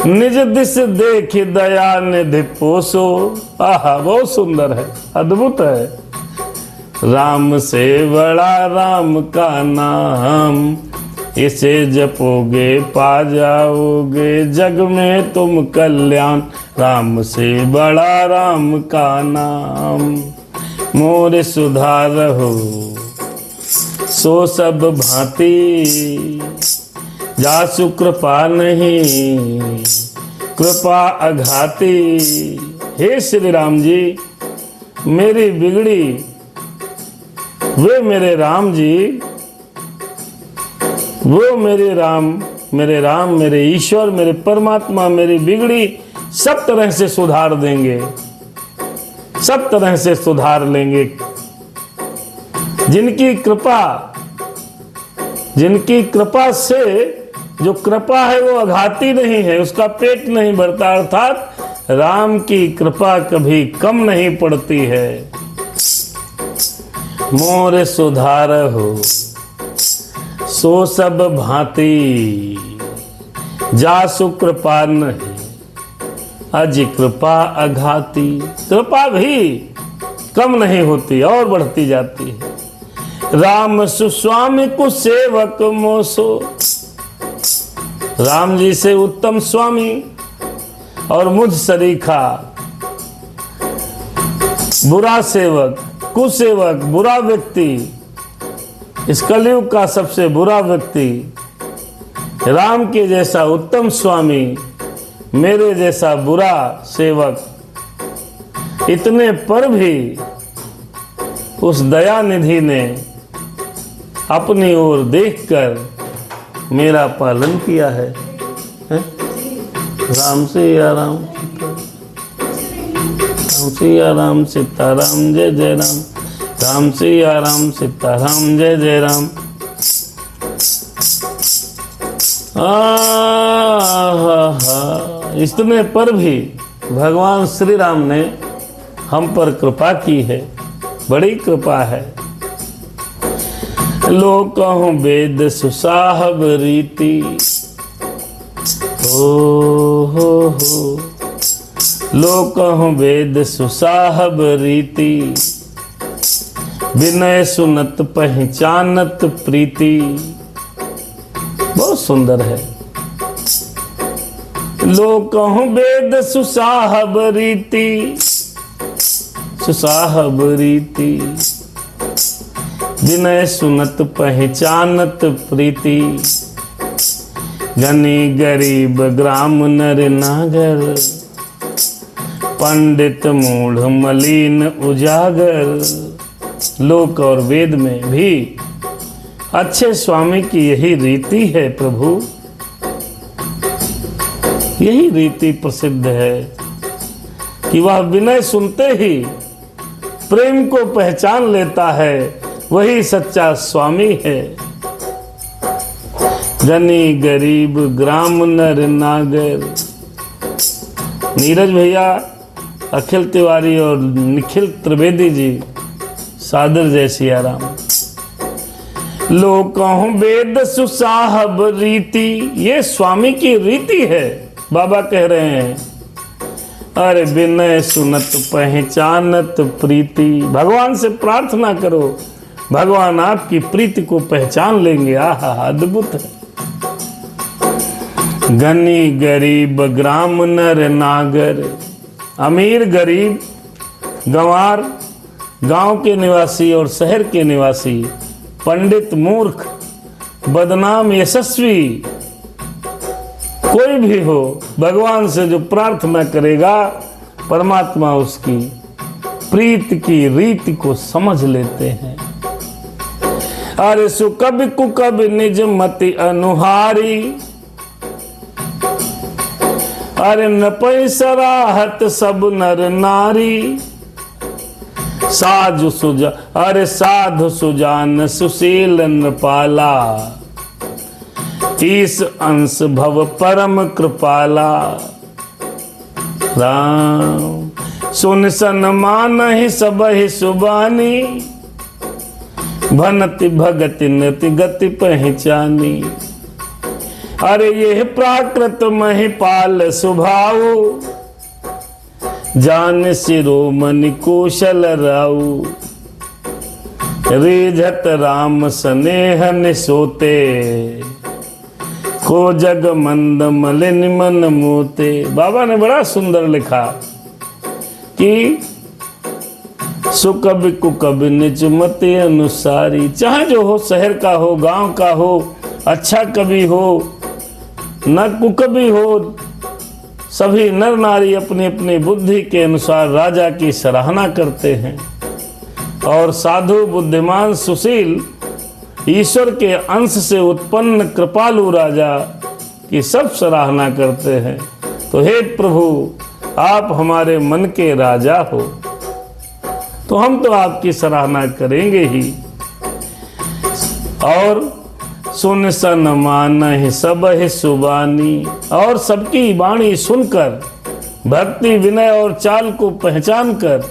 निज दिस देख दया निधि पोसो। आहा, बहुत सुंदर है, अद्भुत है। राम से बड़ा राम का नाम, इसे जपोगे पा जाओगे जग में तुम कल्याण। राम से बड़ा राम का नाम, मोरे सुधारहु सो सब भांति। जासु कृपा नहीं कृपा अघाती। हे श्री राम जी, मेरी बिगड़ी वे मेरे राम जी, वो मेरे राम मेरे ईश्वर मेरे परमात्मा मेरी बिगड़ी सब तरह से सुधार देंगे, सब तरह से सुधार लेंगे। जिनकी कृपा से, जो कृपा है वो अघाती नहीं है, उसका पेट नहीं भरता, अर्थात राम की कृपा कभी कम नहीं पड़ती है। मोर सुधार हो सो सब भांति, जासु कृपा नहीं अज कृपा अघाती। कृपा भी कम नहीं होती और बढ़ती जाती है। राम सुस्वामी को सेवक मोसो। राम जी से उत्तम स्वामी और मुझ सरीखा बुरा सेवक, कुसेवक, बुरा व्यक्ति, इस कलयुग का सबसे बुरा व्यक्ति, राम के जैसा उत्तम स्वामी, मेरे जैसा बुरा सेवक, इतने पर भी उस दयानिधि ने अपनी ओर देखकर मेरा पालन किया है। राम से या राम, राम से या राम, सीताराम जय जय राम। राम से या राम, सीताराम जय जय राम। इतने पर भी भगवान श्री राम ने हम पर कृपा की है, बड़ी कृपा है। लोक कहूँ वेद सुसाहब रीति, हो लोक कहूँ वेद सुसाहब रीति। विनय सुनत पहचानत प्रीति। बहुत सुंदर है। लोकहु वेद सुसाहब रीति, सुसाहब रीति। विनय सुनत पहचानत प्रीति। धनी गरीब ग्राम नर नागर, पंडित मूढ़ मलिन उजागर। लोक और वेद में भी अच्छे स्वामी की यही रीति है प्रभु। यही रीति प्रसिद्ध है कि वह विनय सुनते ही प्रेम को पहचान लेता है, वही सच्चा स्वामी है। धनी गरीब ग्राम नर नागर। नीरज भैया, अखिल तिवारी और निखिल त्रिवेदी जी, सादर जय सिया राम। लोकहु वेद सुसाहब रीति, ये स्वामी की रीति है। बाबा कह रहे हैं अरे विनय सुनत पहचानत प्रीति। भगवान से प्रार्थना करो, भगवान आपकी प्रीति को पहचान लेंगे। आहा, अद्भुत है। धनी गरीब ग्राम नर नागर। अमीर गरीब, गंवार, गांव के निवासी और शहर के निवासी, पंडित मूर्ख, बदनाम यशस्वी, कोई भी हो, भगवान से जो प्रार्थना करेगा परमात्मा उसकी प्रीत की रीति को समझ लेते हैं। अरे सुकब कुकब निज मति अनुहारी। अरे न पैसराहत सब नर नारी। साधु सुजा, अरे साधु सुजान सुशील नृपाला। 30 अंश भव परम कृपाला। राम सुन सन्मान ही सब ही सुबानी। भनति भगति नति गति पहचानी। अरे ये प्राकृत महिपाल सुभाऊ। जान शिरोमणि कौशल राऊ। रिझत राम स्नेह निसोते। को जग मंद मलिन मन मोते। बाबा ने बड़ा सुंदर लिखा कि सुकब कुकब निज मति अनुसारी। चाहे जो हो, शहर का हो, गांव का हो, अच्छा कवि हो न कुकबी हो, सभी नर नारी अपनी अपनी बुद्धि के अनुसार राजा की सराहना करते हैं। और साधु, बुद्धिमान, सुशील, ईश्वर के अंश से उत्पन्न कृपालु राजा की सब सराहना करते हैं। तो हे प्रभु, आप हमारे मन के राजा हो, तो हम तो आपकी सराहना करेंगे ही। और सुन सन मान ही सब ही सुबानी। और सबकी वाणी सुनकर, भक्ति, विनय और चाल को पहचान कर,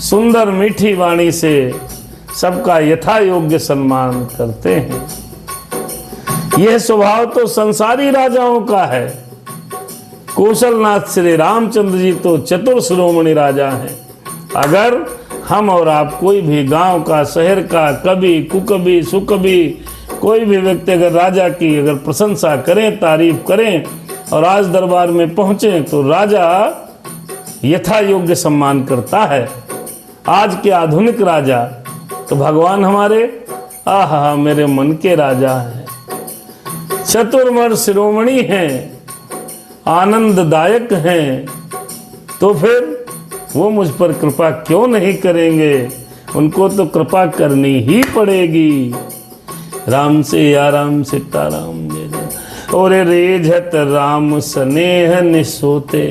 सुंदर मीठी वाणी से सबका यथा योग्य सम्मान करते हैं। यह स्वभाव तो संसारी राजाओं का है। कौशलनाथ श्री रामचंद्र जी तो चतुर शिरोमणि राजा हैं। अगर हम और आप कोई भी गांव का, शहर का, कवि, कुकवि, सुकवि, कोई भी व्यक्ति अगर राजा की अगर प्रशंसा करें, तारीफ करें और राज दरबार में पहुंचे, तो राजा यथा योग्य सम्मान करता है। आज के आधुनिक राजा तो भगवान हमारे आहा मेरे मन के राजा हैं, चतुर्मर शिरोमणि हैं, आनंददायक हैं, तो फिर वो मुझ पर कृपा क्यों नहीं करेंगे? उनको तो कृपा करनी ही पड़ेगी। राम से या राम सीताराम जय जय। और रेझत राम स्नेह निसोते।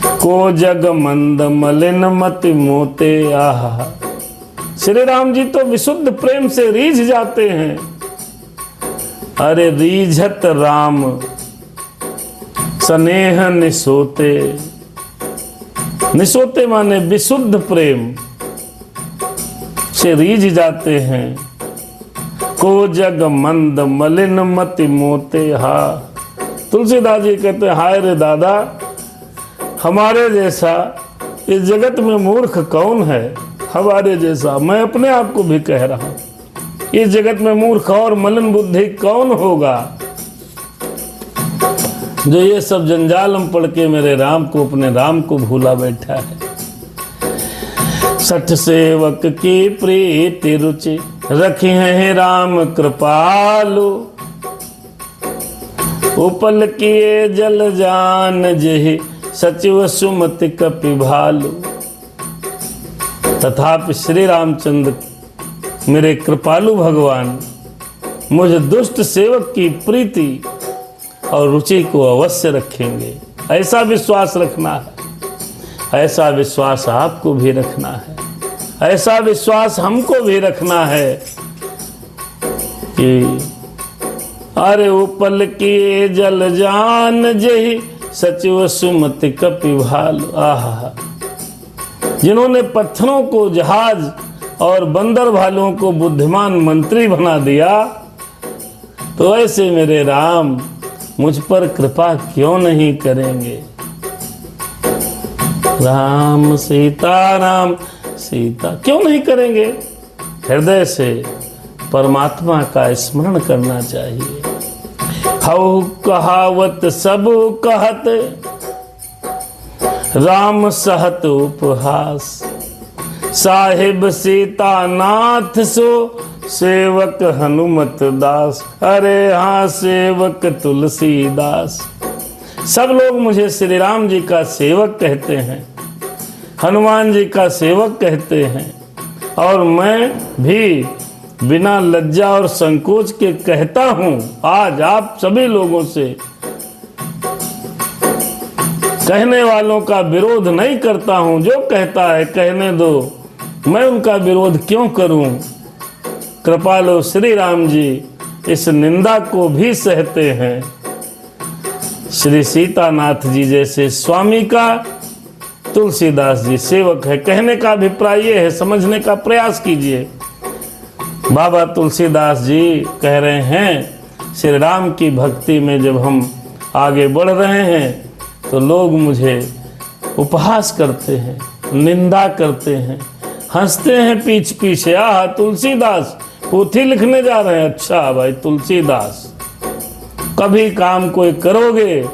को जग मंद मलिन मति मोते। आहा, श्री राम जी तो विशुद्ध प्रेम से रीझ जाते हैं। अरे रीझत राम स्नेह निसोते। निसोते माने विशुद्ध प्रेम से रीझ जाते हैं। को जग मंद मलिन मति मोते। हा, तुलसीदास जी कहते हैं, हाय रे दादा, हमारे जैसा इस जगत में मूर्ख कौन है? हमारे जैसा, मैं अपने आप को भी कह रहा हूं, इस जगत में मूर्ख और मलन बुद्धि कौन होगा जो ये सब जंजाल में पढ़ के मेरे राम को, अपने राम को भूला बैठा है। सठ सेवक की प्रीति रुचि रखी है राम कृपालु, उपल किए जल जान जेहि सचिव सुमति कपि भालु। तथापि श्री रामचंद्र मेरे कृपालु भगवान मुझ दुष्ट सेवक की प्रीति और रुचि को अवश्य रखेंगे। ऐसा विश्वास रखना है, ऐसा विश्वास आपको भी रखना है, ऐसा विश्वास हमको भी रखना है कि अरे उपल किए जल जान जेहि सचिव सुमति कपि भालु। आहा, जिन्होंने पत्थरों को जहाज और बंदर भालुओं को बुद्धिमान मंत्री बना दिया, तो ऐसे मेरे राम मुझ पर कृपा क्यों नहीं करेंगे। राम सीता राम सीता क्यों नहीं करेंगे। हृदय से परमात्मा का स्मरण करना चाहिए। हऊ कहावत सब कहत राम सहत उपहास, साहिब सीता नाथ सो सेवक हनुमत दास। अरे हाँ, सेवक तुलसीदास। सब लोग मुझे श्री राम जी का सेवक कहते हैं, हनुमान जी का सेवक कहते हैं, और मैं भी बिना लज्जा और संकोच के कहता हूं आज आप सभी लोगों से, कहने वालों का विरोध नहीं करता हूं। जो कहता है कहने दो, मैं उनका विरोध क्यों करूं। कृपालु श्री राम जी इस निंदा को भी सहते हैं। श्री सीतानाथ जी जैसे स्वामी का तुलसीदास जी सेवक है। कहने का अभिप्राय ये है, समझने का प्रयास कीजिए। बाबा तुलसीदास जी कह रहे हैं श्री राम की भक्ति में जब हम आगे बढ़ रहे हैं तो लोग मुझे उपहास करते हैं, निंदा करते हैं, हंसते हैं पीछ पीछे। आह, तुलसीदास पोथी लिखने जा रहे हैं। अच्छा भाई तुलसीदास, कभी काम कोई करोगे,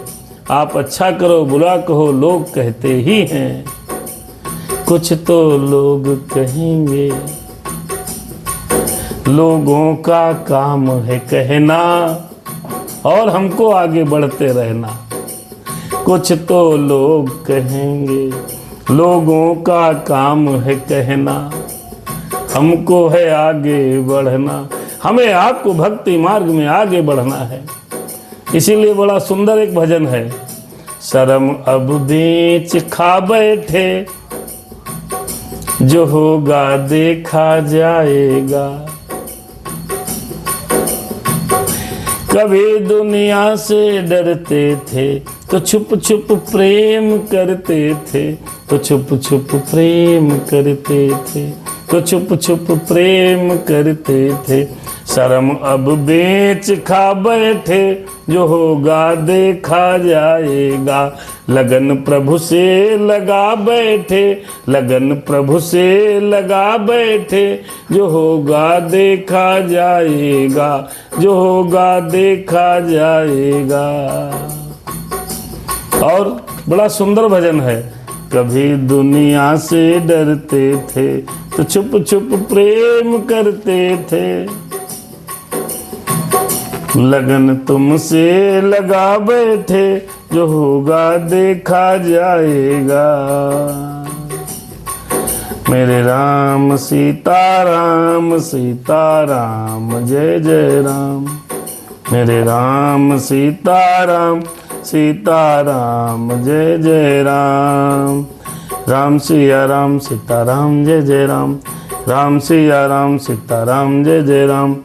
आप अच्छा करो बुरा कहो, लोग कहते ही हैं। कुछ तो लोग कहेंगे, लोगों का काम है कहना और हमको आगे बढ़ते रहना। कुछ तो लोग कहेंगे, लोगों का काम है कहना, हमको है आगे बढ़ना। हमें आपको भक्ति मार्ग में आगे बढ़ना है। इसीलिए बड़ा सुंदर एक भजन है, शर्म अब बेच खा बैठे, जो होगा देखा जाएगा। कभी दुनिया से डरते थे तो छुप छुप प्रेम करते थे, तो छुप छुप प्रेम करते थे, तो छुप छुप प्रेम करते थे। शर्म अब बेच खा बैठे, जो होगा देखा जाएगा। लगन प्रभु से लगा बैठे, लगन प्रभु से लगा बैठे, जो होगा देखा जाएगा, जो होगा देखा जाएगा। और बड़ा सुंदर भजन है, कभी दुनिया से डरते थे तो छुप छुप प्रेम करते थे, लगन तुमसे लगा बैठे, जो होगा देखा जाएगा। मेरे राम सीताराम सीताराम जय जय राम। मेरे राम सीताराम सीताराम जय जय राम। राम सिया राम सीताराम जय जय राम। राम सिया राम सीताराम जय जय राम।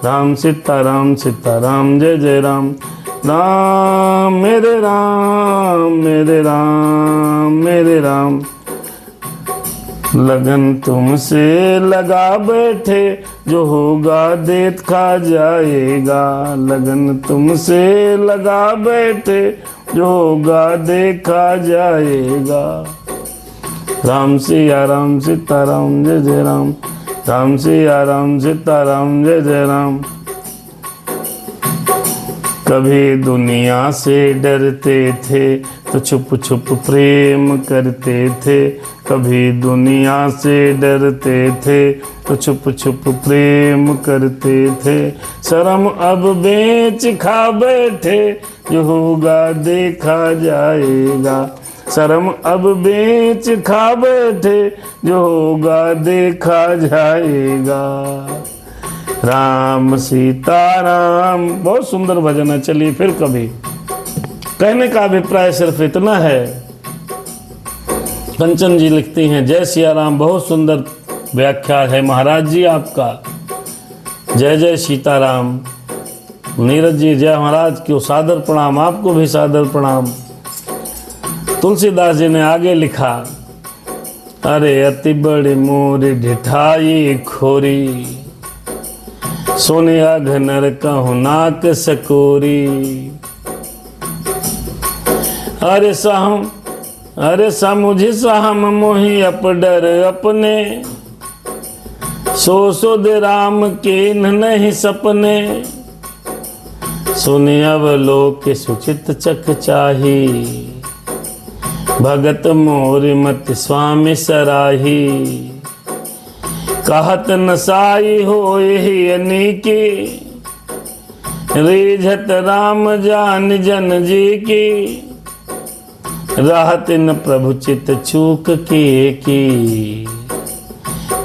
राम सीताराम सीताराम जय जय राम। राम मेरे राम मेरे राम मेरे राम। लगन तुमसे लगा बैठे, जो होगा देखा जाएगा। लगन तुमसे लगा बैठे, जो होगा देखा जाएगा। राम सिया राम सीताराम जय जय राम। राम सिया राम सीताराम जय जय राम। कभी दुनिया से डरते थे तो छुप छुप प्रेम करते थे। कभी दुनिया से डरते थे तो छुप छुप प्रेम करते थे। शर्म अब बेच खा बैठे, जो होगा देखा जाएगा। शर्म अब बेच खा बैठे, जो होगा देखा जाएगा। राम सीताराम, बहुत सुंदर भजन है। चलिए फिर कभी। कहने का अभिप्राय सिर्फ इतना है। कंचन जी लिखती हैं, जय सिया राम, बहुत सुंदर व्याख्या है महाराज जी आपका। जय जय सीताराम। नीरज जी, जय महाराज को सादर प्रणाम, आपको भी सादर प्रणाम। तुलसीदास जी ने आगे लिखा, अरे अति बड़ी मोरी ढिठाई खोरी, सोनिया घनर कहूँ नाक सकोरी। अरे समुझ सहम मोहि अपडर अपने, सो सुध राम के नहीं सपने। सुनि अवलोक सुचित चक चाही, भगत मोर मत स्वामी सराही। कहत नसाई हो यही अनीकी, रीझत राम जान जन जी की। रहत न प्रभु चित चूक की,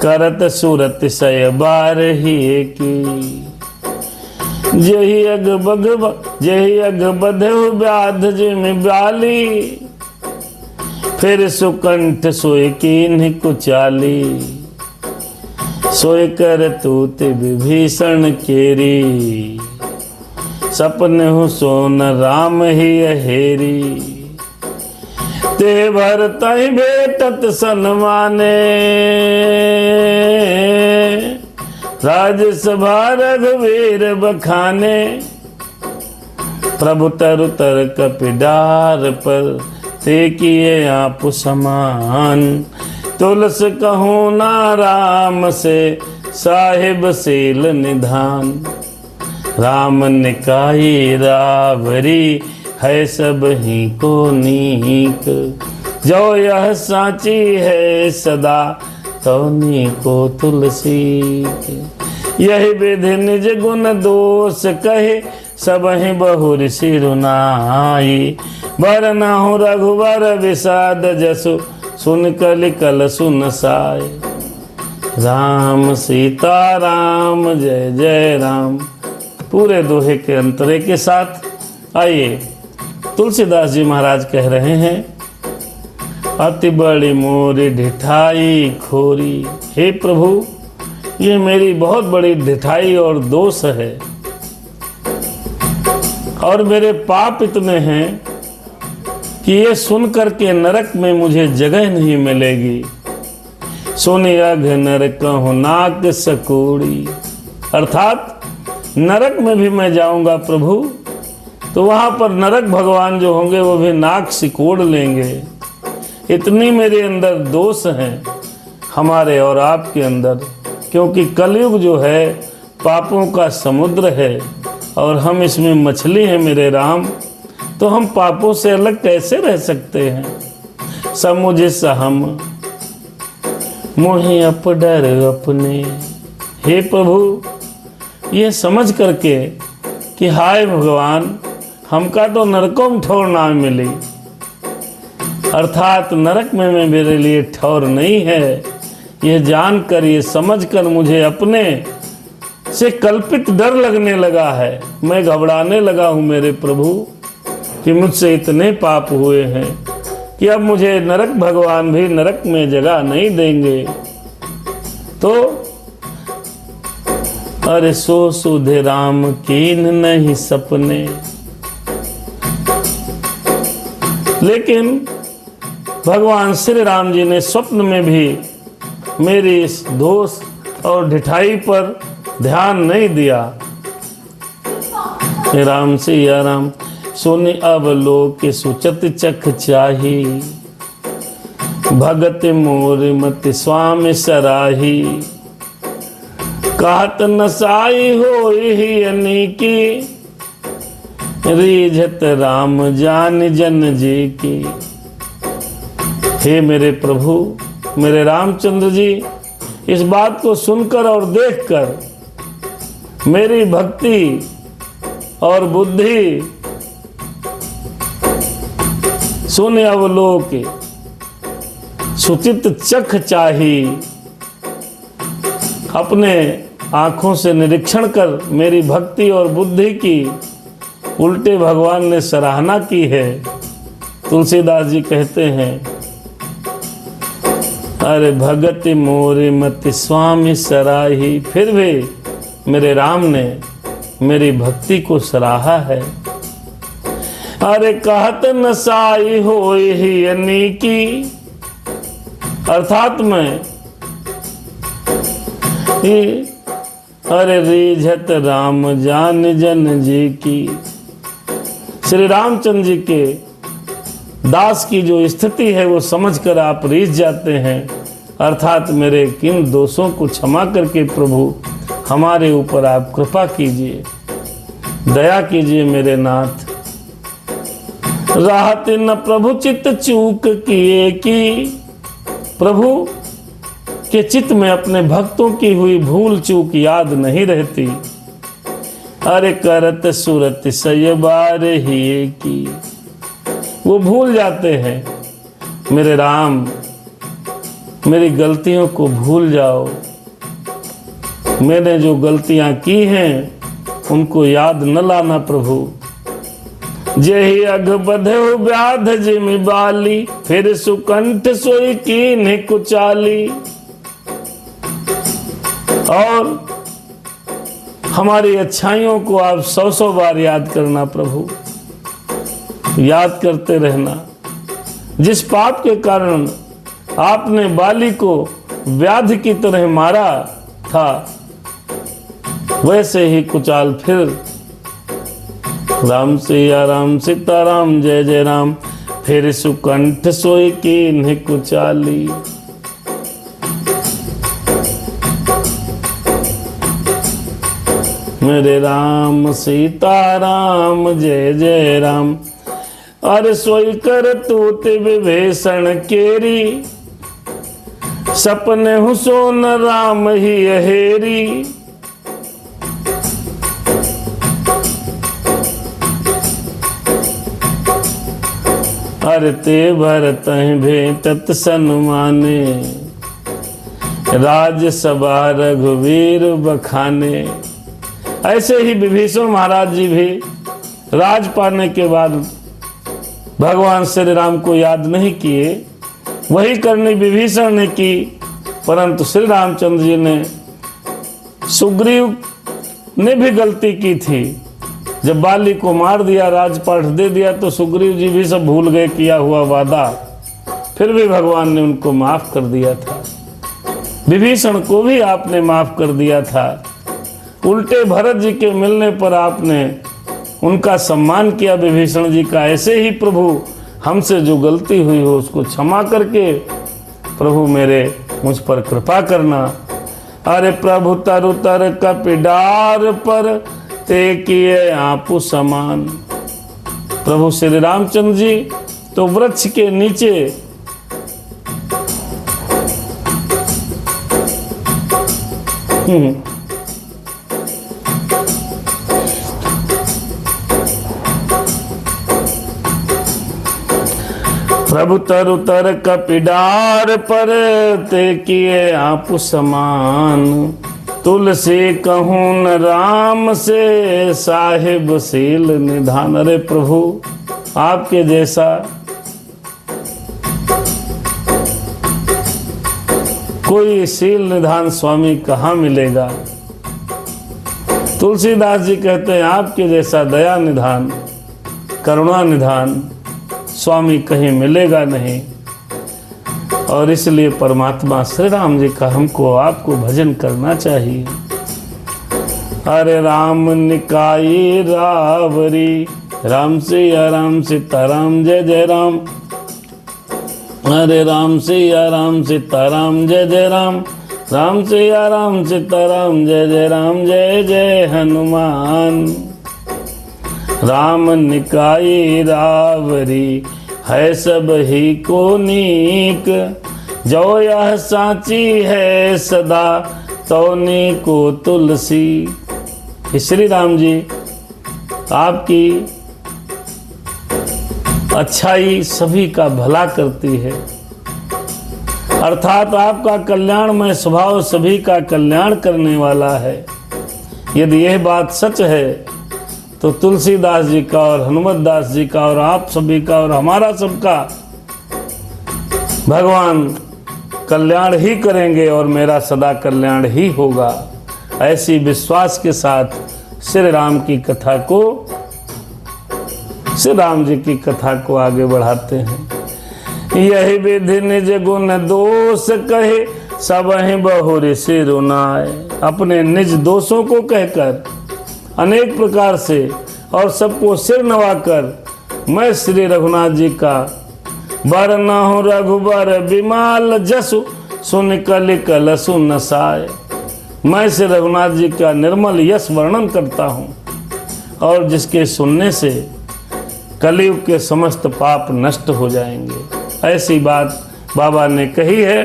करत सूरत सय बार ही की। जही अग बधु व्याध जिम ब्याली, फिर सुकंठ सोय कीन्ह कुचाली। सोय कर तूत विभीषण केरी, सपन हूँ सोन राम ही अहेरी। ते भर तहि भेटत सन्माने, राजसभा रघुवीर बखाने। प्रभु तरु तर कपिडार पर, ते किए आप समान। तुलस कहूँ ना राम से, साहिब सील निधान। राम निकाई रावरी, है सब ही को नीक। जो यह साची है सदा, तो नीको तुलसी। यही विधि निज गुण दोष कहे, सब ही बहुर सिरुनाई। बर न हो रघुवर विषाद जसु, सुन कलि कल सुन साय। राम सीता राम जय जय राम। पूरे दोहे के अंतरे के साथ आइए, तुलसीदास जी महाराज कह रहे हैं, अति बड़ी मोरी ढिठाई खोरी। हे प्रभु, ये मेरी बहुत बड़ी ढिठाई और दोष है, और मेरे पाप इतने हैं कि ये सुन करके नरक में मुझे जगह नहीं मिलेगी। सोनिया घनर कहूँ नाक सकोड़ी, अर्थात नरक में भी मैं जाऊंगा प्रभु, तो वहां पर नरक भगवान जो होंगे वो भी नाक सिकोड़ लेंगे। इतनी मेरे अंदर दोष हैं, हमारे और आपके अंदर, क्योंकि कलयुग जो है पापों का समुद्र है और हम इसमें मछली हैं मेरे राम। तो हम पापों से अलग कैसे रह सकते हैं। समुझ सहम मोहि अपडर अपने। हे प्रभु, ये समझ करके कि हाय भगवान, हमका तो नरकों में ठौर ना मिली, अर्थात नरक में मेरे लिए ठौर नहीं है। ये जानकर, ये समझकर मुझे अपने से कल्पित डर लगने लगा है। मैं घबराने लगा हूँ मेरे प्रभु कि मुझसे इतने पाप हुए हैं कि अब मुझे नरक भगवान भी नरक में जगह नहीं देंगे। तो अरे सो सुध राम कीन नहीं सपने। लेकिन भगवान श्री राम जी ने स्वप्न में भी मेरी इस दोष और ढिठाई पर ध्यान नहीं दिया। राम सिया राम। सुनि अवलोक सुचत चख चाही, भगत मोर मति स्वामी सराही, कहत नसाई होई ही अनीकी, रीझत राम जान जन जी की। हे मेरे प्रभु, मेरे रामचंद्र जी, इस बात को सुनकर और देखकर मेरी भक्ति और बुद्धि सुन अवलोक सुचित चख चाही, अपने आंखों से निरीक्षण कर मेरी भक्ति और बुद्धि की उल्टे भगवान ने सराहना की है। तुलसीदास जी कहते हैं, अरे भगत मोरे मति स्वामी सराही, फिर भी मेरे राम ने मेरी भक्ति को सराहा है। अरे कहत नसाई होई ही अनीकी, अर्थात मैं अरे रीझत राम जान जन जी की, श्री रामचंद्र जी के दास की जो स्थिति है वो समझकर आप रीझ जाते हैं। अर्थात मेरे किन दोषों को क्षमा करके प्रभु हमारे ऊपर आप कृपा कीजिए, दया कीजिए मेरे नाथ। राहत न प्रभु चित्त चूक किए की, प्रभु के चित्त में अपने भक्तों की हुई भूल चूक याद नहीं रहती। अरे करत सूरत सय बार ही की, वो भूल जाते हैं। मेरे राम, मेरी गलतियों को भूल जाओ, मैंने जो गलतियां की हैं उनको याद न लाना प्रभु। जेहि अघ बधेउ व्याध जिमि बाली, फिर सुकंठ सोई कीन्हि कुचाली। और हमारी अच्छाइयों को आप 100 बार याद करना प्रभु, याद करते रहना। जिस पाप के कारण आपने बाली को व्याध की तरह मारा था, वैसे ही कुचाल फिर। राम सिया राम सीताराम जय जय राम, फिर सुकंठ सोई कीन्हि कुचाली। मेरे राम सीताराम जय जय राम, अरे सोई कर तूत विभीषण केरी, सपने हुसोन राम ही अहेरी। अरे ते भरत भेटत सन्माने, राजसभा रघुवीर बखाने। ऐसे ही विभीषण महाराज जी भी राज पाने के बाद भगवान श्री राम को याद नहीं किए, वही करनी विभीषण ने की। परंतु श्री रामचंद्र जी ने, सुग्रीव ने भी गलती की थी। जब बाली को मार दिया, राजपाट दे दिया, तो सुग्रीव जी भी सब भूल गए किया हुआ वादा। फिर भी भगवान ने उनको माफ कर दिया था। विभीषण को भी आपने माफ कर दिया था। उल्टे भरत जी के मिलने पर आपने उनका सम्मान किया विभीषण जी का। ऐसे ही प्रभु हमसे जो गलती हुई हो उसको क्षमा करके प्रभु मेरे मुझ पर कृपा करना। अरे प्रभु तरु तर कपिडार पर ते किए आपु समान। प्रभु श्री रामचंद्र जी तो वृक्ष के नीचे प्रभु तरु तर कपिडार पर ते किए आपु समान। तुलसी कहूँ न राम से साहिब सील निधान। अरे प्रभु, आपके जैसा कोई सील निधान स्वामी कहाँ मिलेगा। तुलसीदास जी कहते हैं, आपके जैसा दया निधान, करुणा निधान स्वामी कहीं मिलेगा नहीं। और इसलिए परमात्मा श्री राम जी का हमको आपको भजन करना चाहिए। अरे राम निकाये रावरी, राम सिया राम सीताराम जय जय राम। हरे राम सिया राम सीताराम जय जय राम, राम सिया राम सीताराम जय जय राम, जय जय हनुमान। राम निकाई रावरी है सब ही को नीक, जो यह साची है सदा तौनी को तुलसी। श्री राम जी आपकी अच्छाई सभी का भला करती है, अर्थात आपका कल्याणमय स्वभाव सभी का कल्याण करने वाला है। यदि यह बात सच है तो तुलसीदास जी का और हनुमत दास जी का और आप सभी का और हमारा सबका भगवान कल्याण ही करेंगे और मेरा सदा कल्याण ही होगा। ऐसी विश्वास के साथ श्री राम की कथा को, श्री राम जी की कथा को आगे बढ़ाते हैं। यही विधि निज गुण दोष कहे, सब ही बहुरी सिर नाय। अपने निज दोषों को कहकर अनेक प्रकार से और सबको सिर नवाकर मैं श्री रघुनाथ जी का बरना हूँ रघुबर विमाल जसु, सुन कलि कलसु नसाय। मैं श्री रघुनाथ जी का निर्मल यश वर्णन करता हूँ और जिसके सुनने से कलयुग के समस्त पाप नष्ट हो जाएंगे। ऐसी बात बाबा ने कही है।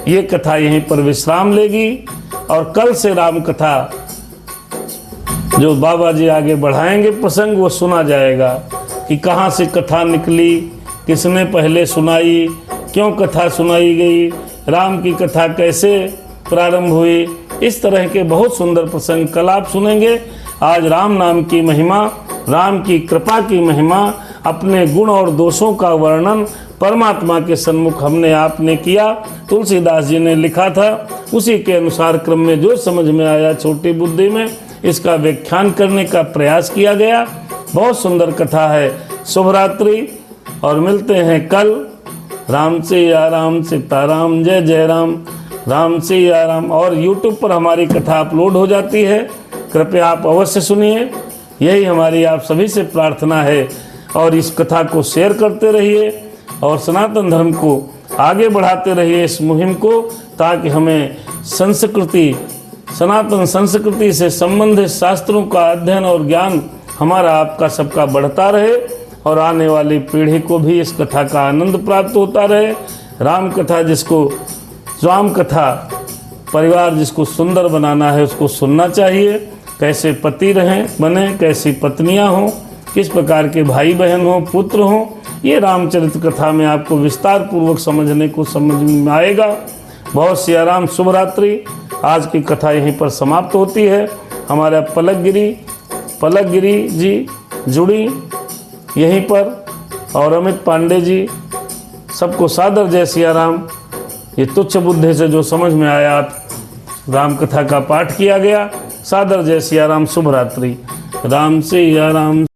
ये कथा यहीं पर विश्राम लेगी और कल से राम कथा जो बाबा जी आगे बढ़ाएंगे प्रसंग वो सुना जाएगा कि कहाँ से कथा निकली, किसने पहले सुनाई, क्यों कथा सुनाई गई, राम की कथा कैसे प्रारंभ हुई। इस तरह के बहुत सुंदर प्रसंग कल आप सुनेंगे। आज राम नाम की महिमा, राम की कृपा की महिमा, अपने गुण और दोषों का वर्णन परमात्मा के सन्मुख हमने आपने किया। तुलसीदास जी ने लिखा था, उसी के अनुसार क्रम में जो समझ में आया छोटी बुद्धि में इसका व्याख्यान करने का प्रयास किया गया। बहुत सुंदर कथा है। शुभ रात्रि और मिलते हैं कल। राम सिया राम सीताराम जय जय राम, राम सिया राम। और YouTube पर हमारी कथा अपलोड हो जाती है, कृपया आप अवश्य सुनिए। यही हमारी आप सभी से प्रार्थना है और इस कथा को शेयर करते रहिए और सनातन धर्म को आगे बढ़ाते रहिए इस मुहिम को, ताकि हमें संस्कृति, सनातन संस्कृति से संबंधित शास्त्रों का अध्ययन और ज्ञान हमारा आपका सबका बढ़ता रहे और आने वाली पीढ़ी को भी इस कथा का आनंद प्राप्त होता रहे। राम कथा जिसको, राम कथा परिवार जिसको सुंदर बनाना है उसको सुनना चाहिए। कैसे पति रहें बने, कैसी पत्नियां हों, किस प्रकार के भाई बहन हों, पुत्र हों, ये रामचरित कथा में आपको विस्तार पूर्वक समझने को समझ में आएगा। बहुत सिया राम। शुभ रात्रि। आज की कथा यहीं पर समाप्त होती है। हमारा पलकगिरी जी जुड़ी यहीं पर और अमित पांडे जी, सबको सादर जय सिया राम। ये तुच्छ बुद्धि से जो समझ में आया राम कथा का पाठ किया गया, सादर जय सिया राम। शुभ रात्रि। राम सिया राम।